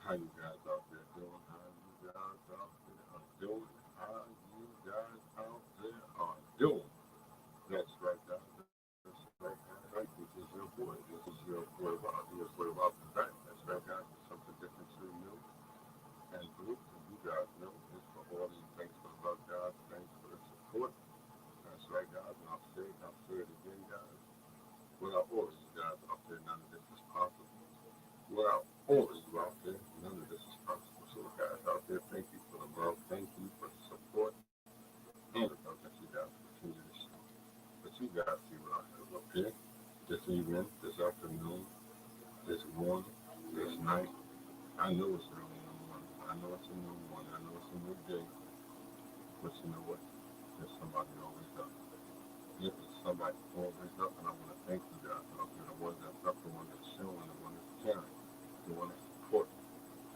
How you guys out there doing? How you guys out there are doing? How you guys out there are doing? That's right, guys. That's right, guys. Right. This is your boy. This is your boy Rob. Your boy Rob is back. That's right, guys. It's something different to you and group. And you guys know it's for all of you. Thanks for the love, guys. Thanks for the support. That's right, guys. And I'll say it again, guys. Without all of you guys out there, none of this is possible. Without all of you out there, none of this is possible. So, guys out there, thank you for the love. Thank you for the support and the love that you guys continue to show. But you guys see what I have up here this evening, this afternoon, this morning, this night. I know it's early in the morning. I know it's a new morning. I know it's a new day. But you know what? There's somebody always up. If there's somebody always up, and I want to thank you guys out there, the one that's up, the one that's showing, the one that's caring, the one that's supporting.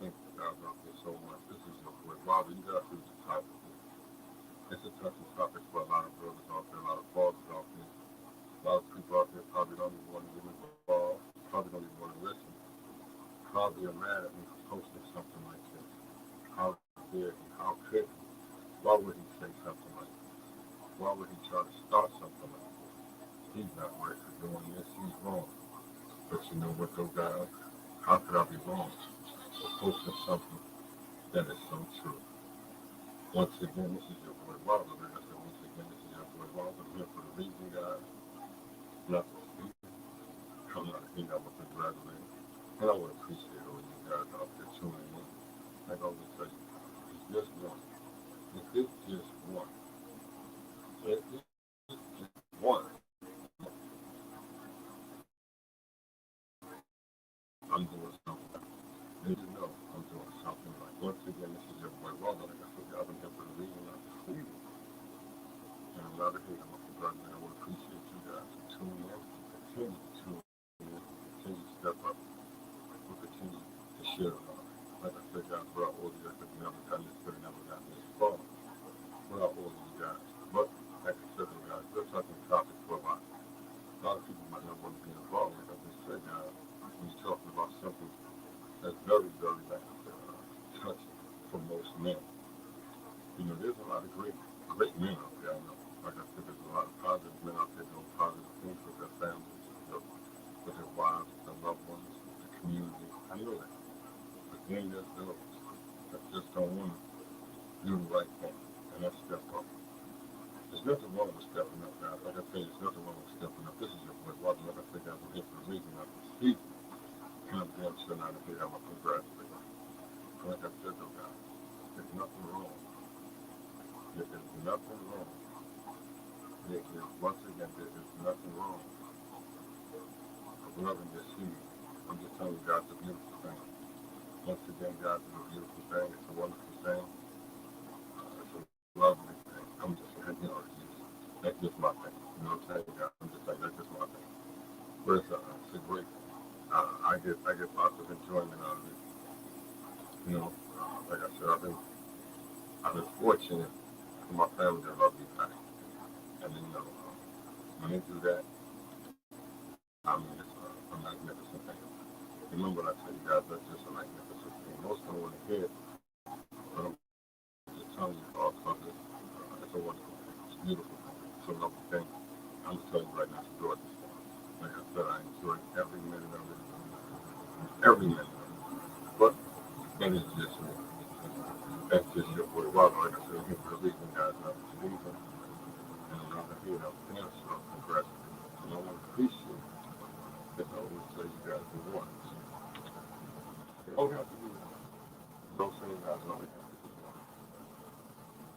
Thank you guys out there so much. This is your boy Robert. You guys see the topic. It's a touchy topic for a lot of brothers out there, a lot of fathers out there. A lot of people out there probably don't even want to get involved, probably don't even want to listen, probably are mad at me for posting something like this. How dare he? How could he? Why would he say something like this? Why would he try to start something like this? He's not right for doing this. He's wrong. But you know what, though, guys? How could I be wrong for posting something that is so true? Once again, this is your boy Robert. Like I said, once again, this is your boy Robert. I'm here for the reason, guys. Not to speak. I'm not here. I want to congratulate. And I would appreciate all you guys out there tuning in. Like I always say, it's just one. If it's just one. If it's just one. I'm doing something. And you know I'm doing something right. Once again, this is your boy Robert. Like I said, y'all been here for the reason, not to speak. And I'm not here. I'm a congratulate. I would appreciate you guys for tuning in. Continue to tune in. Continue to step up. We'll continue to share a lot. Like I said, guys, without all of you, I could never done this, could have never gotten this far. Without all of you guys. But, like I said, guys, we're touching topics for a lot. A lot of people might not want to be involved. Like I just said, guys, when you're talking about something that's very, very, like I said, touching for most men. You know, there's a lot of great men out there, I know. Like I said, there's a lot of positive men out there doing positive things with their families, with their wives, with their loved ones, with the community. I know that. But then there's those that just don't want to do the right thing, and that's step up. There's nothing wrong with stepping up, guys. Like I said, there's nothing wrong with stepping up. This is your boy, Walter. Like I said, guys, I'm here for the reason of this season. And I'm damn sure not here. I'm a congratulate. Like I said, though, guys, there's nothing wrong. There is nothing wrong. There is, once again, there is nothing wrong with loving your seed. I'm just telling you, guys, it's a beautiful thing. Once again, guys, it's a beautiful thing. It's a wonderful thing. It's a lovely thing. I'm just saying, that's just my thing. You know what I'm saying, guys? I'm just saying, that's just my thing. But it's a great thing. I get lots of enjoyment out of it. You know, like I said, I've been fortunate for my family to love me back. And then, you know, when they do that, I mean, it's a magnificent thing. Remember what I tell you guys, that's just a magnificent thing. Most don't want to hear it, but I'm just telling you all about this. It's a wonderful thing. It's a beautiful thing. It's a lovely thing. I'm just telling you right now, it's a gorgeous thing. Like I said, I enjoy every minute of it. Every minute of it. But that is just me. That's just your boy Robert. Like I said, I'm here for the reason, guys, not for the reason. And I'm not here to finish, so congratulations. And I want to appreciate that I always tell you guys the one. You don't have to do one. Don't say guys only have to do one.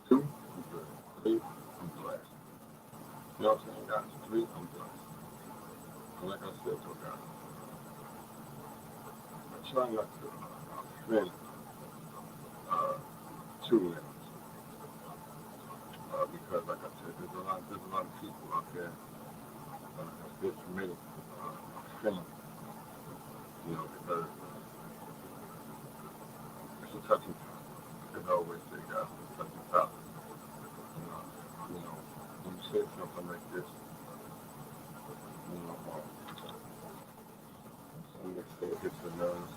Two, I'm good. Three, I'm blessed. You know what I'm saying, guys? Three, I'm blessed. And like I said, so guys, I try not to offend too many. Because, like I said, there's a lot of people out there that's good for me, offending, you know, because it's a touching topic. As I always say, guys, it's a touching topic. You know, when you say something like this, you know, some may say it hits the nerves,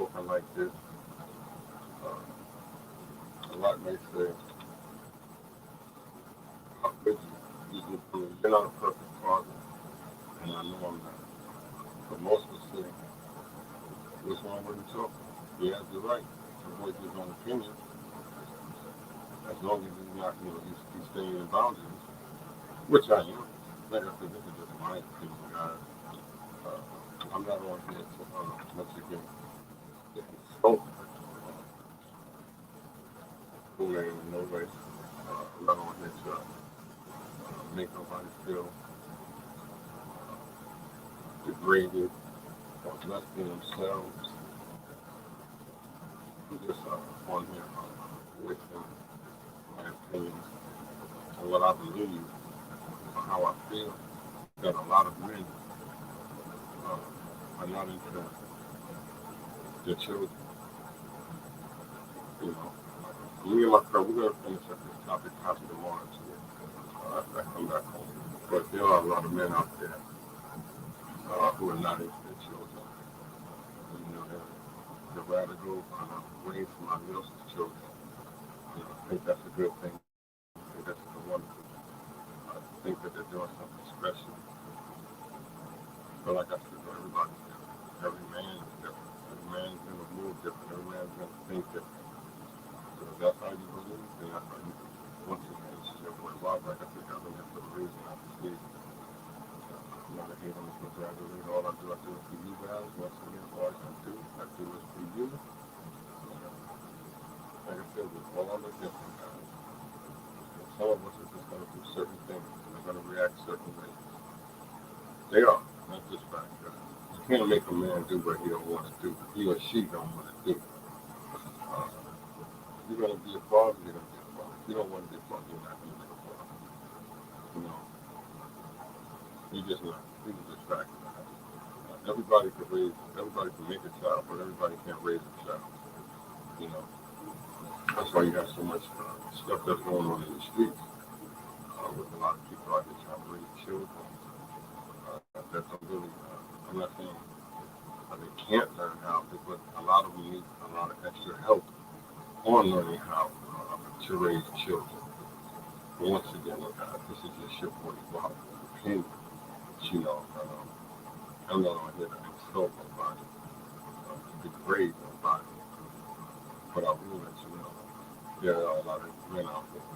talking like this, a lot may say, how could you? You're not a perfect father, and I know I'm not. But most will say, what's wrong with him talking? He has the right to voice his own opinion, as long as he's not, he's staying in boundaries, which I am. Like I said, this is just my opinion, guys. I'm not on here to, once again, insult who in no way. I'm not on here to make nobody feel degraded or less than themselves. I'm just on here with my opinions and what I believe or how I feel that a lot of men are not into their children. You know, me and my friend, we're going to finish up this topic probably tomorrow too. After I come back home. But there are a lot of men out there who are not into their children. You know, they're rather go raise somebody else's children. You know, I think that's a good thing. I think that's a wonderful thing. I think that they're doing something special. But like I said, everybody's different. Every man is different. Every man's going to move different. Every man's going to think different. So if that's how you believe, then that's how you believe. Once again, this is your boy Rob. Like I said, I've been here for the reason I see. I'm not a hate on this congratulate. All I do is for you guys. Once again, all I do is for you. Like I said, we're all on the different guys. And some of us are just going to do certain things. They're going to react certain ways. They are. That's just fact, guys. You can't make a man do what he don't want to do. He or she don't want to do. You're going to be a father, you're going to be a father. If you don't want to be a father, you're not going to be a father. You know, you're just not. These are just facts. Everybody can make a child, but everybody can't raise a child. You know, that's why you have so much stuff that's going on in the streets with a lot of people out there trying to raise children that don't really, I'm not saying they can't learn how to, but a lot of them need a lot of extra help on learning how to raise children. But once again, this is just your boy Rob's opinion. You know, I'm not on here to insult nobody, to degrade nobody, but I will let you know there are a lot of men out there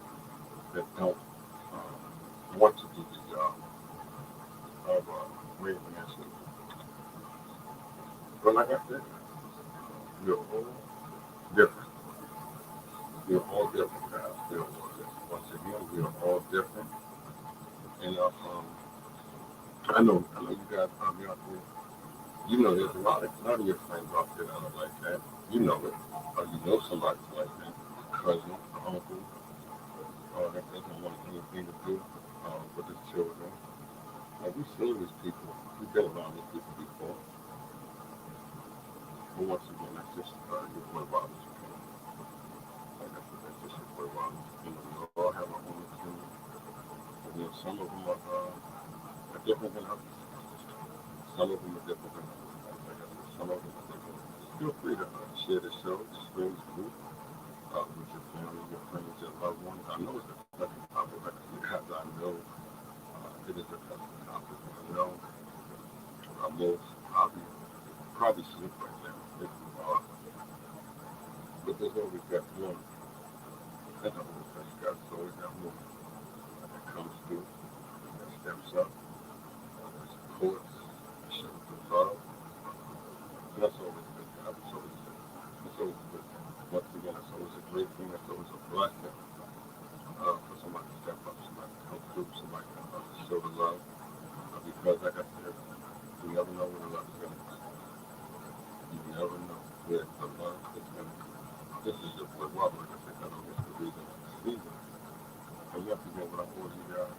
that don't want to do the job of raising their children. But like I said, we're all different. We're all different, guys. We're all different. Once again, we're all different. And I know you guys probably out there. You know, there's a lot of your friends out there that are like that. You know it. Or you know somebody like that. Cousin, uncle, that doesn't want anything to do with his children. Like, we've seen these people. We've been around these people before. But once again, that's just your boy Rob's opinion. Like I said, that's just your boy Rob's opinion. We all have our own opinion. And then some of them are different than others. Some of them are different than others. Like I said, some of them are different. Feel free to share the show, the streams group, with your family, your friends, your loved ones. I know it's a touchy topic, like I said, guys, I know it is a touchy topic. I know most probably sleep right now if you are. But there's always that one. That's always that you got. There's always that one that comes through, that steps up, that supports, that shows the love. And that's always good, guys. It's always good. It's always a good thing. Once again, it's always a great thing. It's always a blessing for somebody to step up, somebody to help through, somebody to show the love. Because, like I said, you never know where the love is going to be. You never know where the love is going to be. This is your boy Robert. Like I said, I don't miss the reason of the season. And once again, what I want you guys,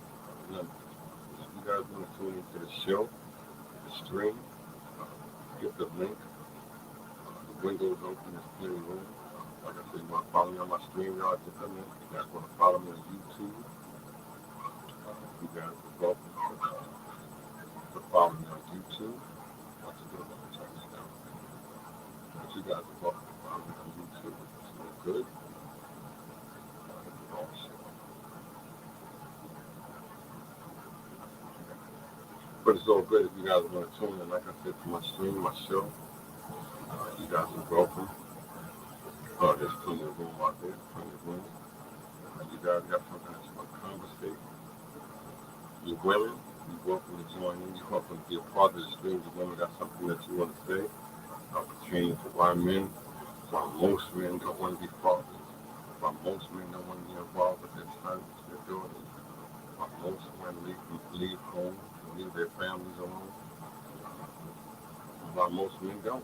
remember, if you guys want to tune into the show, the stream, get the link. The window's open, it's plenty room. Like I said, you want to follow me on my Streamyard, get the link. You guys want to follow me on YouTube, you guys are welcome to follow me on YouTube. Once again, let me turn this down. you guys are talking about on YouTube. It's no good. Oh, shit. But it's all good if you guys want to tune in. Like I said, to my stream, my show, you guys are welcome. There's plenty of room out there, plenty of room. You guys got something that you want to conversate. You're willing. You're welcome to join in. You're welcome to be a part of the stream. You're women got something that you want to say pertaining to why most men don't want to be fathers, why most men don't want to be involved with their sons, their daughters, why most men leave home and leave their families alone, and why most men don't.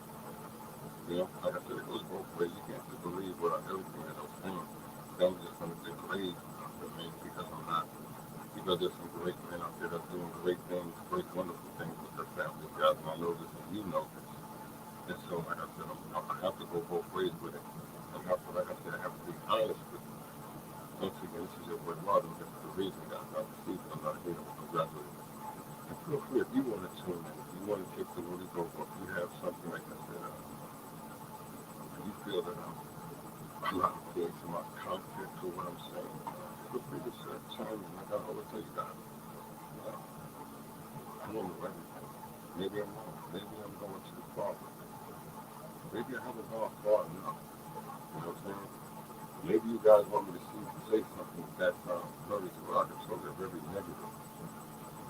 You know, like I said, it goes both ways. You can't just believe everything that I'm saying. I'm just going to degrade the men because there's some great men out there that are doing great things, great wonderful things with their families, guys, and I know this and you know this. And so, like I said, I have to go both ways with it. Like I said, I have to be honest with it. Once again, this is your boy Martin. This is the reason, guys. I see I'm not here to congratulate you. And feel free if you want to tune in, if you want to take the Rudy Go, if you have something like I said, you feel that I'm not according to my content to what I'm saying, feel free to chime in. Like I always tell you guys, I don't know everything. Maybe I'm wrong. Maybe I'm going too far. Maybe I haven't gone far enough. You know what I'm saying? Maybe you guys want me to say something that's very derogatory or very negative.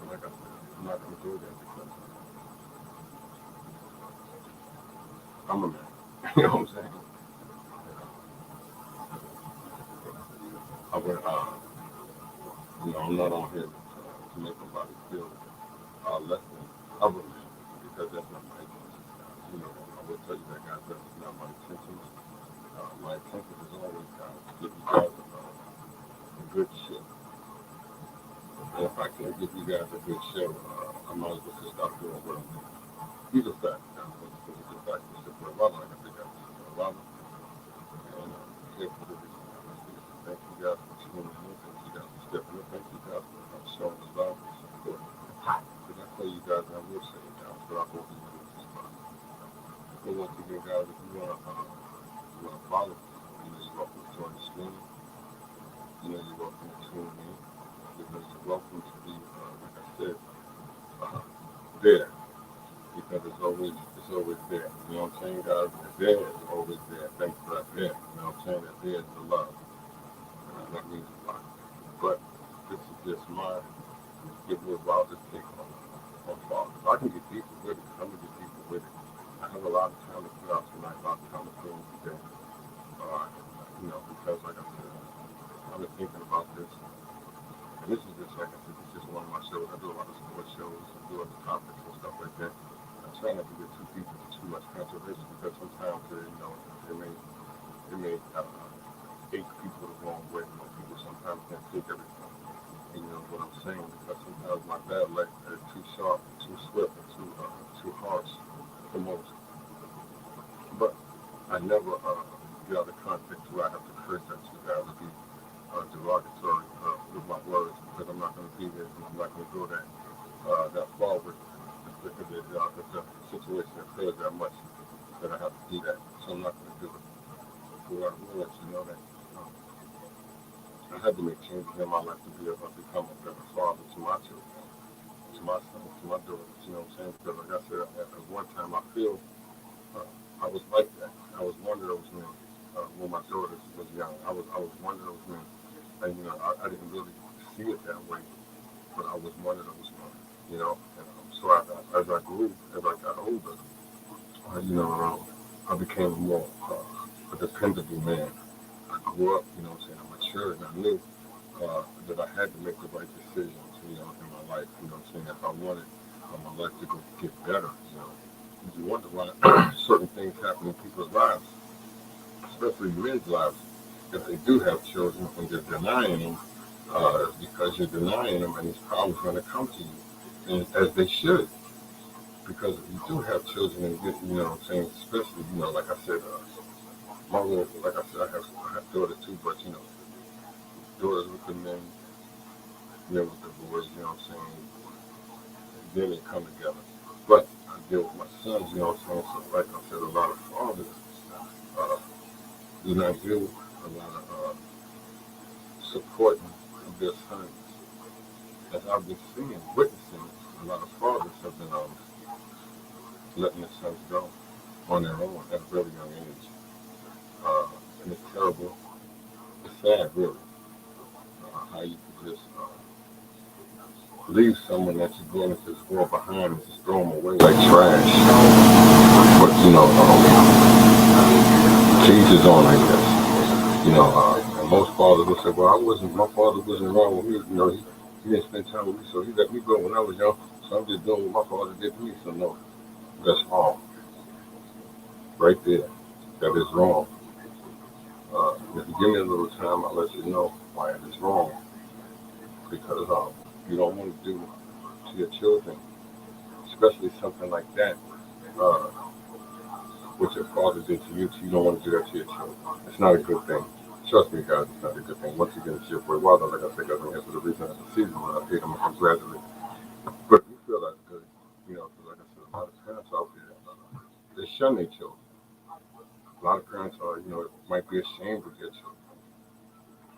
But like I said, I'm not going to do that because I'm a man. You know what I'm saying? I'm not on here to make nobody feel less than other men because that's not my intention. I will tell you that, guys, that's not my intention. My intention is always, guys, to give you guys a good show. And if I can't give you guys a good show, I might as well just stop doing what I'm doing. These are facts, guys. These are facts. It's just what I'm like I think that's just what I'm and here for the reason. Thank you guys for tuning in. Thank you guys for stepping in. Thank you guys for showing the love and support. Did I tell you guys, I will say it, guys, but I hope you do this time. So once again, guys, if you want to follow me, you're welcome to join the stream. You're welcome to tune in. You're welcome to be, like I said, there. Because it's always there. You know what I'm saying, guys? The there is always there. Thanks for that there. You know what I'm saying? That there is the love. That means a lot. But this is just my give me a wildest take on fathers. I can get deeper with it. I'm gonna get deeper with it. I have a lot of time to put out tonight, a lot of time to film today. Because like I said, I've been thinking about this. And this is just like I said, this is just one of my shows. I do a lot of sports shows, I do other topics and stuff like that. I try not to get too deep into too much controversy because sometimes it may take people the wrong way. People sometimes can't take everything. And you know what I'm saying? Because sometimes my bad leg is too sharp, too swift, and too harsh for most. But I never get out of context where I have to curse at you guys or be derogatory with my words because I'm not going to be there and I'm not going to go that far with it because the situation occurs that much that I have to do that. So I'm not going to do it. So I will let you know that I had to make changes in my life to be able to become a better father to my children, to my sons, to my daughters. You know what I'm saying? Because like I said, at one time I feel I was like that. I was one of those men when my daughters was young. I was one of those men, and I didn't really see it that way, but I was one of those men. And so as I grew, as I got older, I became more a dependable man. I grew up, I matured, and I knew that I had to make the right decisions, in my life, if I wanted my life to get better, You wonder why certain things happen in people's lives, especially men's lives, if they do have children and they're denying them, because you're denying them and these problems are going to come to you, and as they should. Because if you do have children and especially, like I said, my little, like I said, I have daughters too, but, daughters with the men, men with the boys, then they come together. But I deal with my sons, so like I said, a lot of fathers uh, do not do a lot of supporting of their sons. As I've been seeing, witnessing, a lot of fathers have been letting their sons go on their own at a very young age. And it's terrible. It's sad, really, how you can just leave someone that you're going into this world behind and just throw them away like trash. But, to each his own, I guess. And most fathers will say, well, my father wasn't around with me. He didn't spend time with me, so he let me go when I was young. So I'm just doing what my father did to me. So no, that's wrong. Right there. That is wrong. If you give me a little time, I'll let you know why it is wrong. Because you don't want to do to your children, especially something like that, uh, what your father did to you. You don't want to do that to your children. It's not a good thing. Trust me, guys, it's not a good thing. Once again, it's your boy Wilder. Like I said, guys, I'm here for the reason of the season. When I paid them, I'm congratulating. But you feel that's good, because like I said, a lot of parents out there, they shun their children. A lot of parents are, might be ashamed of their children.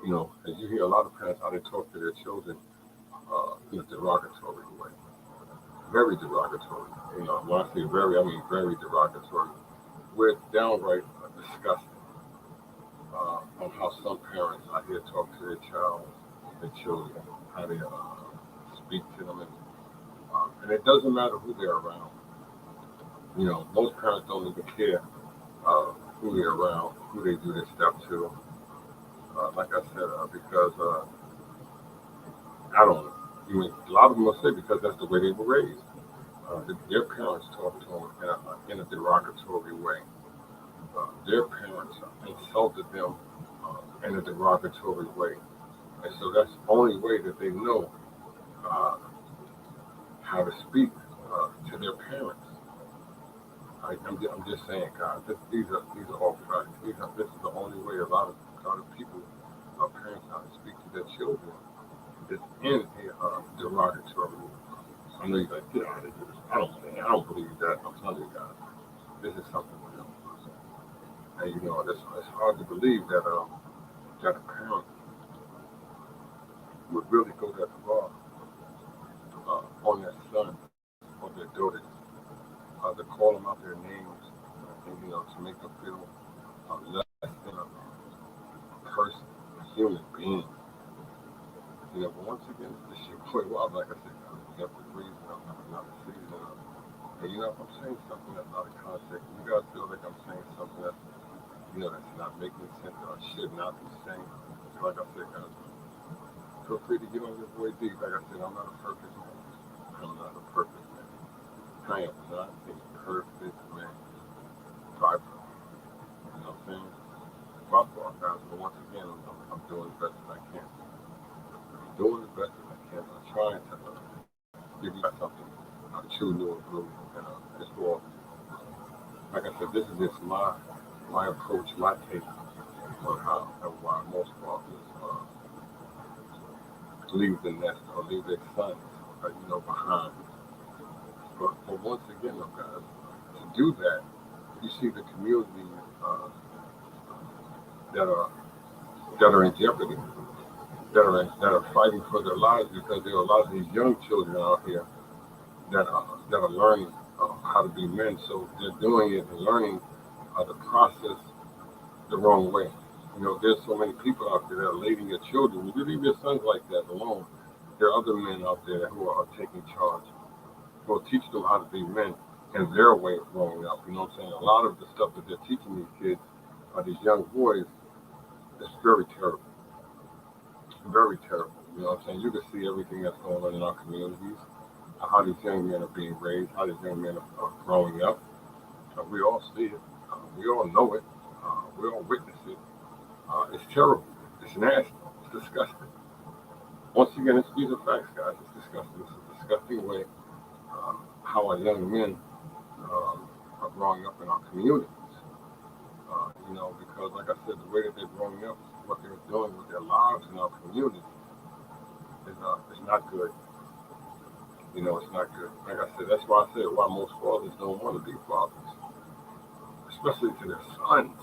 And you hear a lot of parents how they talk to their children in a derogatory way. Very derogatory. When I say very, I mean very derogatory. Where it's downright disgusting on how some parents out here talk to their children, how they speak to them. And it doesn't matter who they're around. Most parents don't even care who they're around, who they do this stuff to. Like I said, because I don't know. A lot of them will say because that's the way they were raised. Their parents talk to them in a derogatory way. Their parents insulted them in a derogatory way. And so that's the only way that they know uh, how to speak to their parents. I'm just saying, guys, these are all facts. This is the only way a lot of people, parents, how to speak to their children is in a derogatory way. I know you're like, get out of here. I don't believe that. I'm telling you guys, this is something real. And it's hard to believe that a parent would really go that far on their son or their daughters, to call them out their names, and to make them feel less than a person, a human being. But once again, this your boy Wild, like I said, you have to breathe, I'm not a season. And if I'm saying something that's out of context, you guys feel like I'm saying something that's not making sense or should not be saying. Like I said, guys, feel free to get on your boy D. Like I said, I'm not a perfect man. I'm not a perfect man. I am not a perfect man. Try for me. You know what I'm saying? My fault, guys. But once again, I'm doing the best that I can. I'm doing the best that I can. I'm trying to give you guys something true, new, and blue. And it's all, like I said, this is just my approach, my take on how and why most fathers leave the nest or leave their sons, behind. But once again, though, guys, to do that, you see the communities that are in jeopardy, that are fighting for their lives because there are a lot of these young children out here that are learning how to be men. So they're doing it and learning the process the wrong way. There's so many people out there that are leading your children. You leave your sons like that alone. There are other men out there who are taking charge, who will teach them how to be men and their way of growing up. You know what I'm saying? A lot of the stuff that they're teaching these kids, these young boys, is very terrible. Very terrible. You know what I'm saying? You can see everything that's going on in our communities, how these young men are being raised, how these young men are growing up. We all see it. We all know it. We all witness it. It's terrible. It's nasty. It's disgusting. Once again, these are facts, guys. It's disgusting. It's a disgusting way how our young men are growing up in our communities. Because like I said, the way that they're growing up, what they're doing with their lives in our community is not good. It's not good. Like I said, that's why I said why most fathers don't want to be fathers, especially to their sons.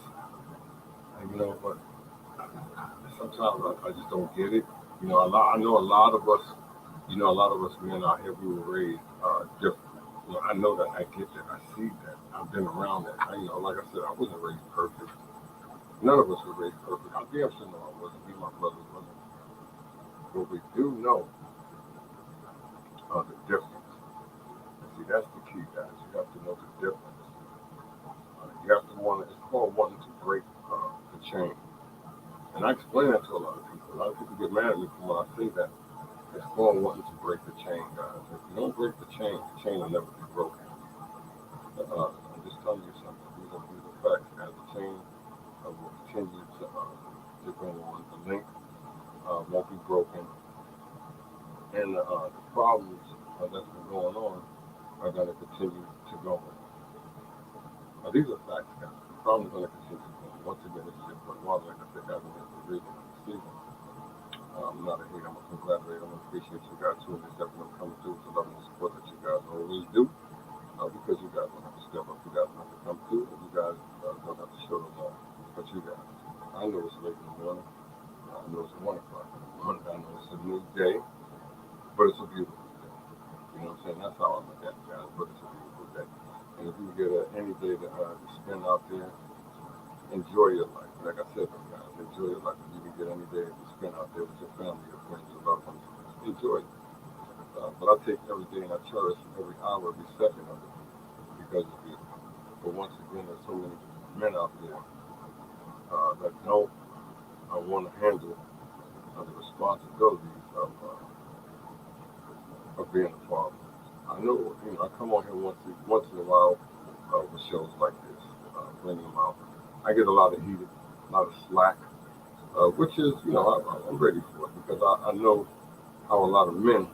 But sometimes I just don't get it. I know a lot of us, a lot of us men out here, we were raised different. I know that, I get that, I see that, I've been around that. Like I said, I wasn't raised perfect. None of us were raised perfect. I damn sure know I wasn't. Me, my brothers wasn't. But we do know the difference. See, that's the key, guys. You have to know the difference. You have to want to. It's called wanting to break the chain. And I explain that to a lot of people. A lot of people get mad at me when I say that. It's called wanting to break the chain, guys. If you don't break the chain will never be broken. I'm just telling you something. These are facts, guys. The chain will continue to go on. The link won't be broken. And the problems that's been going on are going to continue to go on. These are facts, guys. The problems are going to continue to go on. Once again, this is your point. Well, like I said, guys, I'm here for a reason. I'm deceiving. I'm not a hater. I'm a congratulator. I'm going to appreciate you guys too. And stepping up, coming through, for loving the support that you guys always do. Because you guys don't have to step up. You guys don't have to come through. And you guys don't have to show the love. But you guys, I know it's late in the morning. I know it's 1 o'clock in the morning. I know it's a new day. But it's a beautiful day. You know what I'm saying? That's how I look at it, guys. But it's a beautiful day. And if you get any day to spend out there, enjoy your life. Like I said, guys, enjoy your life. If you can get any day to spend out there with your family, your friends, your loved ones, enjoy it. But I take every day and I cherish every hour, every second of it because it's beautiful. But once again, there's so many men out there that don't want to handle the responsibilities of being a father. I know, I come on here once in a while with shows like this, bringing them out. I get a lot of heated, a lot of slack, which is, I'm ready for it because I know how a lot of men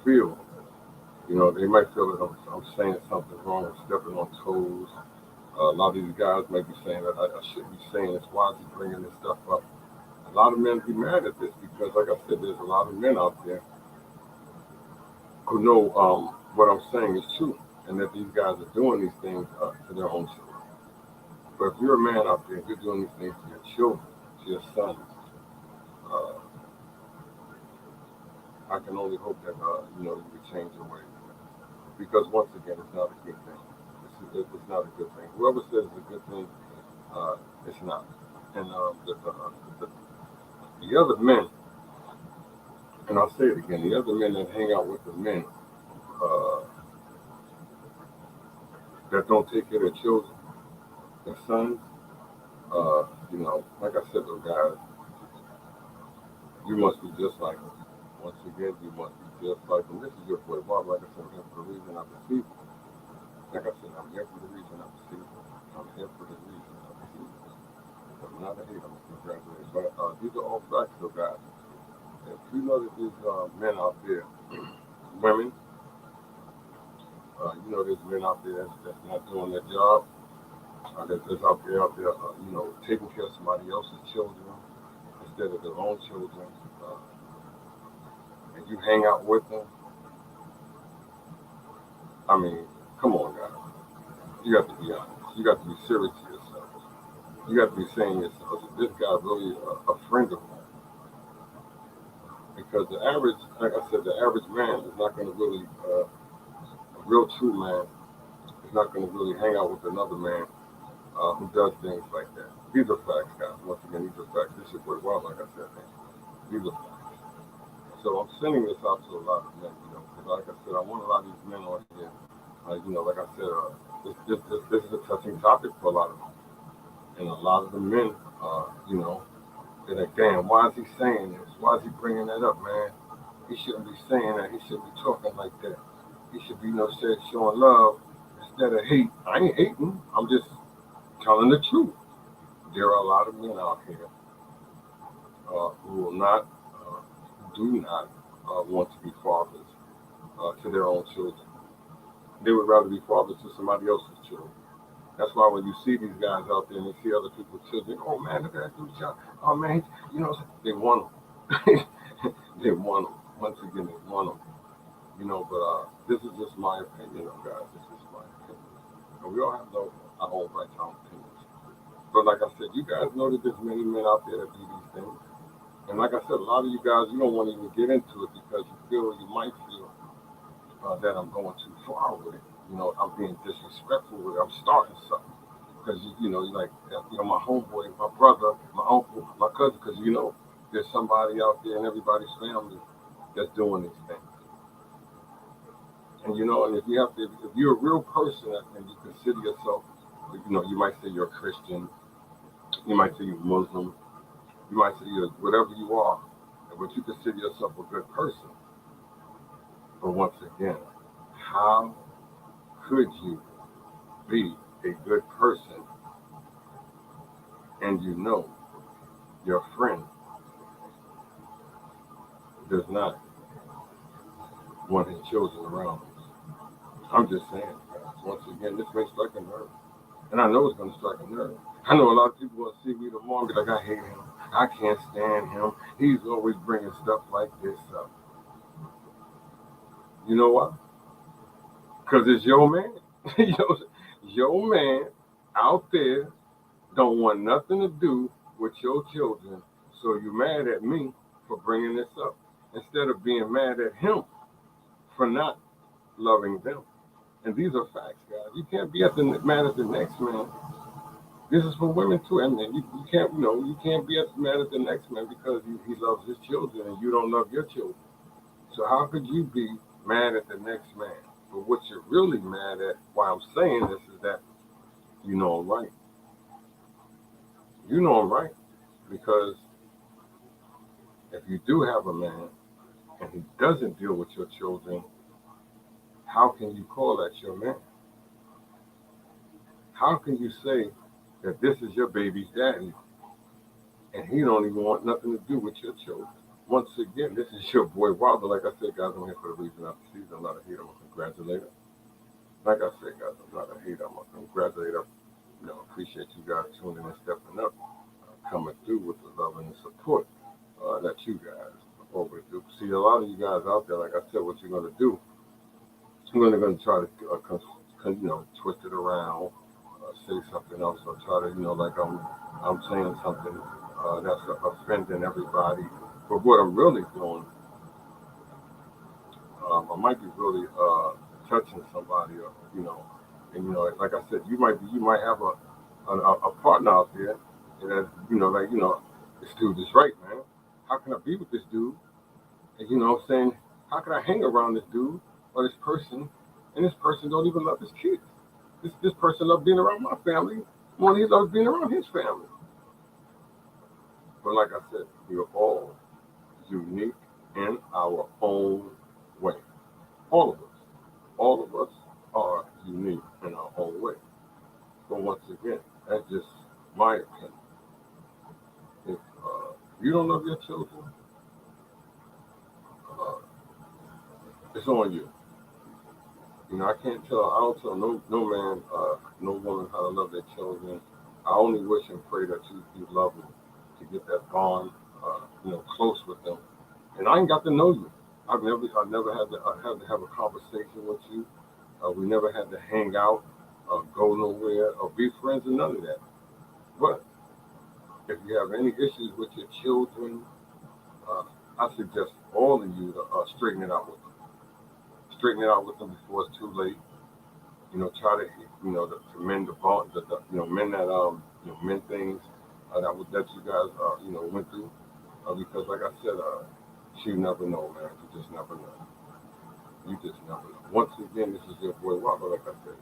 feel. They might feel that I'm saying something wrong, I'm stepping on toes. A lot of these guys might be saying that I shouldn't be saying this. Why is he bringing this stuff up? A lot of men be mad at this because, like I said, there's a lot of men out there who know what I'm saying is true and that these guys are doing these things to their own children. But if you're a man out there, you're doing these things to your children, to your sons, uh, I can only hope that you would change your ways. Because once again, it's not a good thing. It's not a good thing. Whoever says it's a good thing, it's not. And the other men, and I'll say it again, the other men that hang out with the men uh, that don't take care of their children, their sons, like I said, those guys, you must be just like them. Once again, you must be just like them. This is your boy Bob. Like I said, I'm here for the reason I perceive. Like I said, I'm here for the reason I perceive. I'm here for the reason I perceive. I'm not a hater. I'm a congratulator. But these are all facts, though, guys. If you know that these men out there, women, there's men out there that's not doing their job. That's out there, taking care of somebody else's children instead of their own children. And you hang out with them. I mean, come on, guys. You have to be honest. You got to be serious to yourself. You got to be saying to yourself, is this guy really a friend of mine? Because the average, like I said, the average man is not going to really, a real true man is not going to really hang out with another man who does things like that. These are facts, guys. Once again, these are facts. This should work well, like I said, man. These are facts. So I'm sending this out to a lot of men, because like I said, I want a lot of these men on here. Like I said, this is a touching topic for a lot of them. And a lot of the men, they're like, damn, why is he saying this? Why is he bringing that up, man? He shouldn't be saying that. He shouldn't be talking like that. He should be, showing love instead of hate. I ain't hating. I'm just telling the truth. There are a lot of men out here who will not, do not want to be fathers to their own children. They would rather be fathers to somebody else's children. That's why when you see these guys out there and they see other people's children, oh man, look at that dude's child. Oh man, they want them. They want them. Once again, they want them. But this is just my opinion, guys. This is my opinion. And we all have our own right to our opinions. But like I said, you guys know that there's many men out there that do these things. And like I said, a lot of you guys, you don't want to even get into it because you might feel that I'm going too far with it. I'm being disrespectful with it. I'm starting something. Because, like, my homeboy, my brother, my uncle, my cousin, because, there's somebody out there in everybody's family that's doing these things. And, and if you're a real person and you consider yourself, you might say you're a Christian, you might say you're Muslim, you might say you're whatever you are, but you consider yourself a good person. But once again, how could you be a good person and your friend does not want his children around? I'm just saying, guys, once again, this may strike a nerve. And I know it's going to strike a nerve. I know a lot of people will see me tomorrow and be like, I hate him. I can't stand him. He's always bringing stuff like this up. You know what? Because it's your man. Your man out there don't want nothing to do with your children. So you're mad at me for bringing this up instead of being mad at him for not loving them. And these are facts, guys. You can't be mad at the next man. This is for women too. I mean, you can't, you can't be mad at the next man because he loves his children and you don't love your children. So how could you be mad at the next man? But what you're really mad at, why I'm saying this, is that you know I'm right. You know I'm right because if you do have a man and he doesn't deal with your children, how can you call that your man? How can you say that this is your baby's daddy and he don't even want nothing to do with your children? Once again, this is your boy Wilder. Like I said, guys, I'm here for the reason of the season. I'm not a hater, I'm a congratulator. Like I said, guys, I'm not a hater, I'm a congratulator. Appreciate you guys tuning in and stepping up, coming through with the love and the support that you guys always do. See, a lot of you guys out there, like I said, what you're going to do, you're going to try to, twist it around, say something else, or try to, like I'm saying something that's offending everybody. But what I'm really doing, I might be really touching somebody, or, and like I said, you might have a partner out there, and that, this dude is right, man. How can I be with this dude? And saying, how can I hang around this dude or this person, and this person don't even love his kids? This person loves being around my family more than he loves being around his family. But like I said, we're all unique in our own way. All of us. All of us are unique in our own way. But once again, that's just my opinion. If you don't love your children, it's on you. I don't tell no man, no woman how to love their children. I only wish and pray that you love them to get that bond, close with them. And I ain't got to know you. I never had to have a conversation with you. We never had to hang out, go nowhere, or be friends, or none of that. But if you have any issues with your children, I suggest all of you to straighten it out with them. Straighten it out with them before it's too late. Try to, to mend the bond, mend that, mend things that you guys, went through. Because like I said, you never know, man. You just never know. You just never know. Once again, this is your boy Robert. Like I said,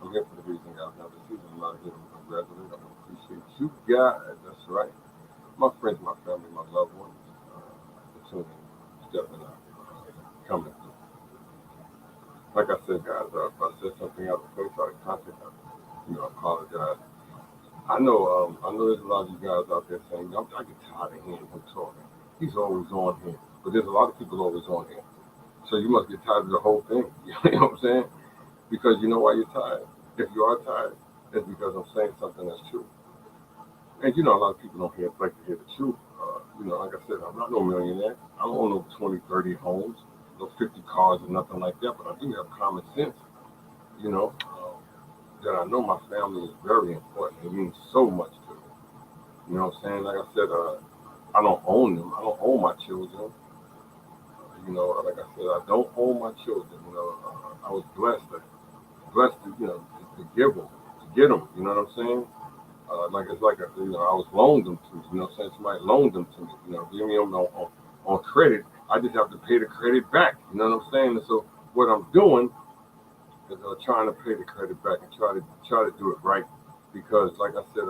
I'm here for the reason, guys. Now the season, I'm not here to congratulate. I appreciate you guys. That's right. My friends, my family, my loved ones, for tuning, stepping up, coming through. Like I said, guys, if I said something out of place, out of context, I apologize. I know there's a lot of you guys out there saying, I get tired of hearing him talking. He's always on here. But there's a lot of people always on here. So you must get tired of the whole thing. You know what I'm saying? Because you know why you're tired. If you are tired, it's because I'm saying something that's true. And a lot of people don't like to hear the truth. Like I said, I'm not no millionaire. I don't own no 20, 30 homes, no 50 cars or nothing like that. But I do have common sense. that I know my family is very important. It means so much to me. You know what I'm saying? Like I said, I don't own them. I don't own my children. Like I said, I don't own my children. I was blessed to, to give them, to get them. You know what I'm saying? Like it's like I was loaned them to. You know, since somebody loaned them to me. Give me them on credit. I just have to pay the credit back. You know what I'm saying? And so what I'm doing is trying to pay the credit back and try to do it right because, like I said,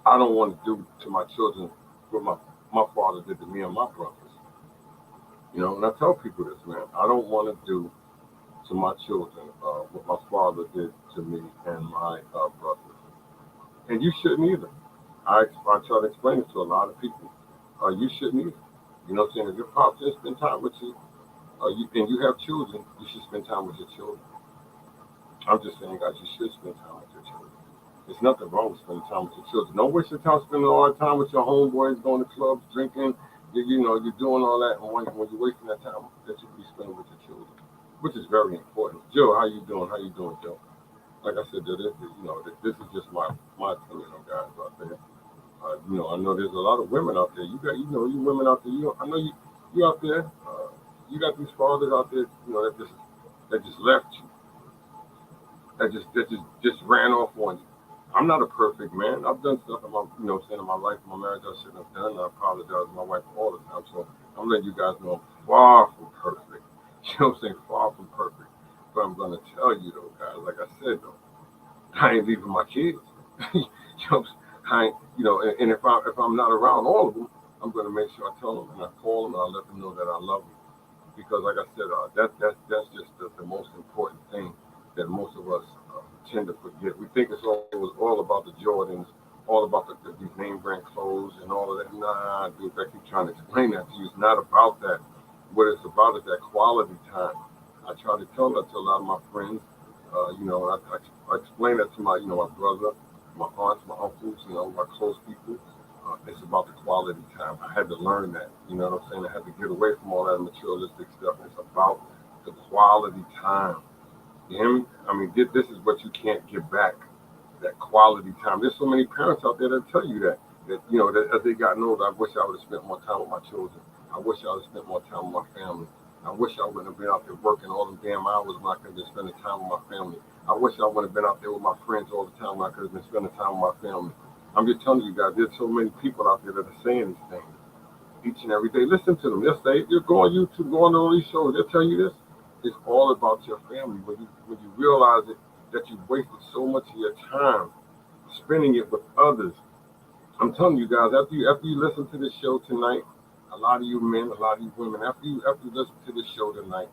I don't want to do to my children what my father did to me and my brothers. And I tell people this, man. I don't want to do to my children what my father did to me and my brothers. And you shouldn't either. I try to explain it to a lot of people. You shouldn't either. You know what I'm saying? If your pops didn't spend time with you, and you have children, you should spend time with your children. I'm just saying, guys, you should spend time with your children. There's nothing wrong with spending time with your children. Don't waste your time spending all the time with your homeboys, going to clubs, drinking. You're doing all that, and when you're wasting that time that you could be spending with your children, which is very important. Joe, how you doing? How you doing, Joe? Like I said, this is just my opinion on guys out there. I know there's a lot of women out there. You women out there. I know you out there. You got these fathers out there, that just left you, that just ran off on you. I'm not a perfect man. I've done stuff in in my life, in my marriage I shouldn't have done. I apologize to my wife all the time. So I'm letting you guys know I'm far from perfect. You know what I'm saying? Far from perfect. But I'm gonna tell you though, guys, like I said though, I ain't leaving my kids. you know, I ain't, and if I'm not around all of them, I'm gonna make sure I tell them and I call them and I let them know that I love them. Because like I said, that's just the most important thing that most of us tend to forget. We think it's all about the Jordans, all about these name brand clothes and all of that. Nah, dude, I keep trying to explain that to you. It's not about that. What it's about is that quality time. I try to tell that to a lot of my friends. I explain that to my brother, my aunts, my uncles, my close people. It's about the quality time. I had to learn that. You know what I'm saying? I had to get away from all that materialistic stuff. It's about the quality time. You hear me? I mean, this is what you can't get back. That quality time. There's so many parents out there that tell you that as they got older, I wish I would have spent more time with my children. I wish I would have spent more time with my family. I wish I wouldn't have been out there working all them damn hours when I could have been spending time with my family. I wish I would have been out there with my friends all the time when I could have been spending time with my family. I'm just telling you guys, there's so many people out there that are saying these things each and every day. Listen to them. They'll say, you're going YouTube, going to all these shows. They'll tell you this. It's all about your family. When you realize it, that you've wasted so much of your time spending it with others. I'm telling you guys, after you listen to this show tonight, a lot of you men, a lot of you women, after you listen to this show tonight,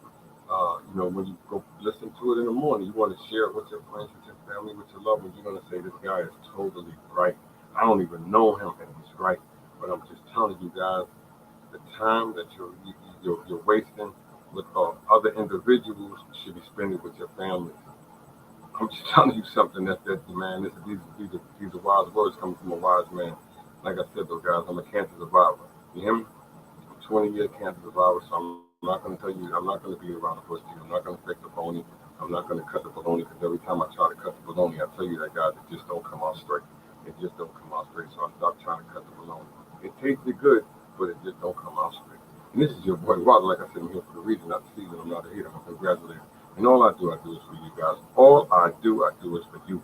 when you go listen to it in the morning, you want to share it with your friends, with your family, with your loved ones. You're going to say, this guy is totally right. I don't even know him, and he's right. But I'm just telling you guys, the time that you're wasting with other individuals should be spending with your family. I'm just telling you something that man. These are wise words coming from a wise man. Like I said, though, guys, I'm a cancer survivor. You hear me? I'm 20-year cancer survivor, so I'm not going to tell you. I'm not going to be around the bush. I'm not going to fake the phony. I'm not going to cut the baloney because every time I try to cut the baloney, I tell you that, guys, it just don't come out straight. It just don't come out straight. So I stopped trying to cut the baloney. It tasted good, but it just don't come out straight. And this is your boy Robert. Like I said, I'm here for the reason, not the season. I'm not a hater. I'm a congratulator. And all I do is for you guys. All I do is for you.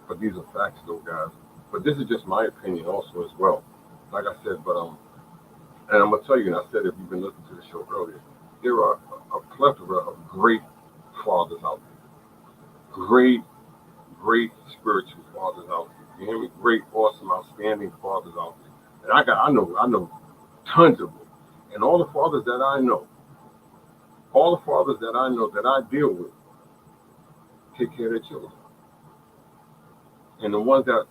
But these are facts, though, guys. But this is just my opinion also as well. Like I said, and I'm gonna tell you, and I said if you've been listening to the show earlier, there are a plethora of great fathers out there. Great spiritual fathers out there. You hear me? Great, awesome, outstanding fathers out there. And I know tons of them. And all the fathers that I know, that I deal with, take care of their children. And the ones that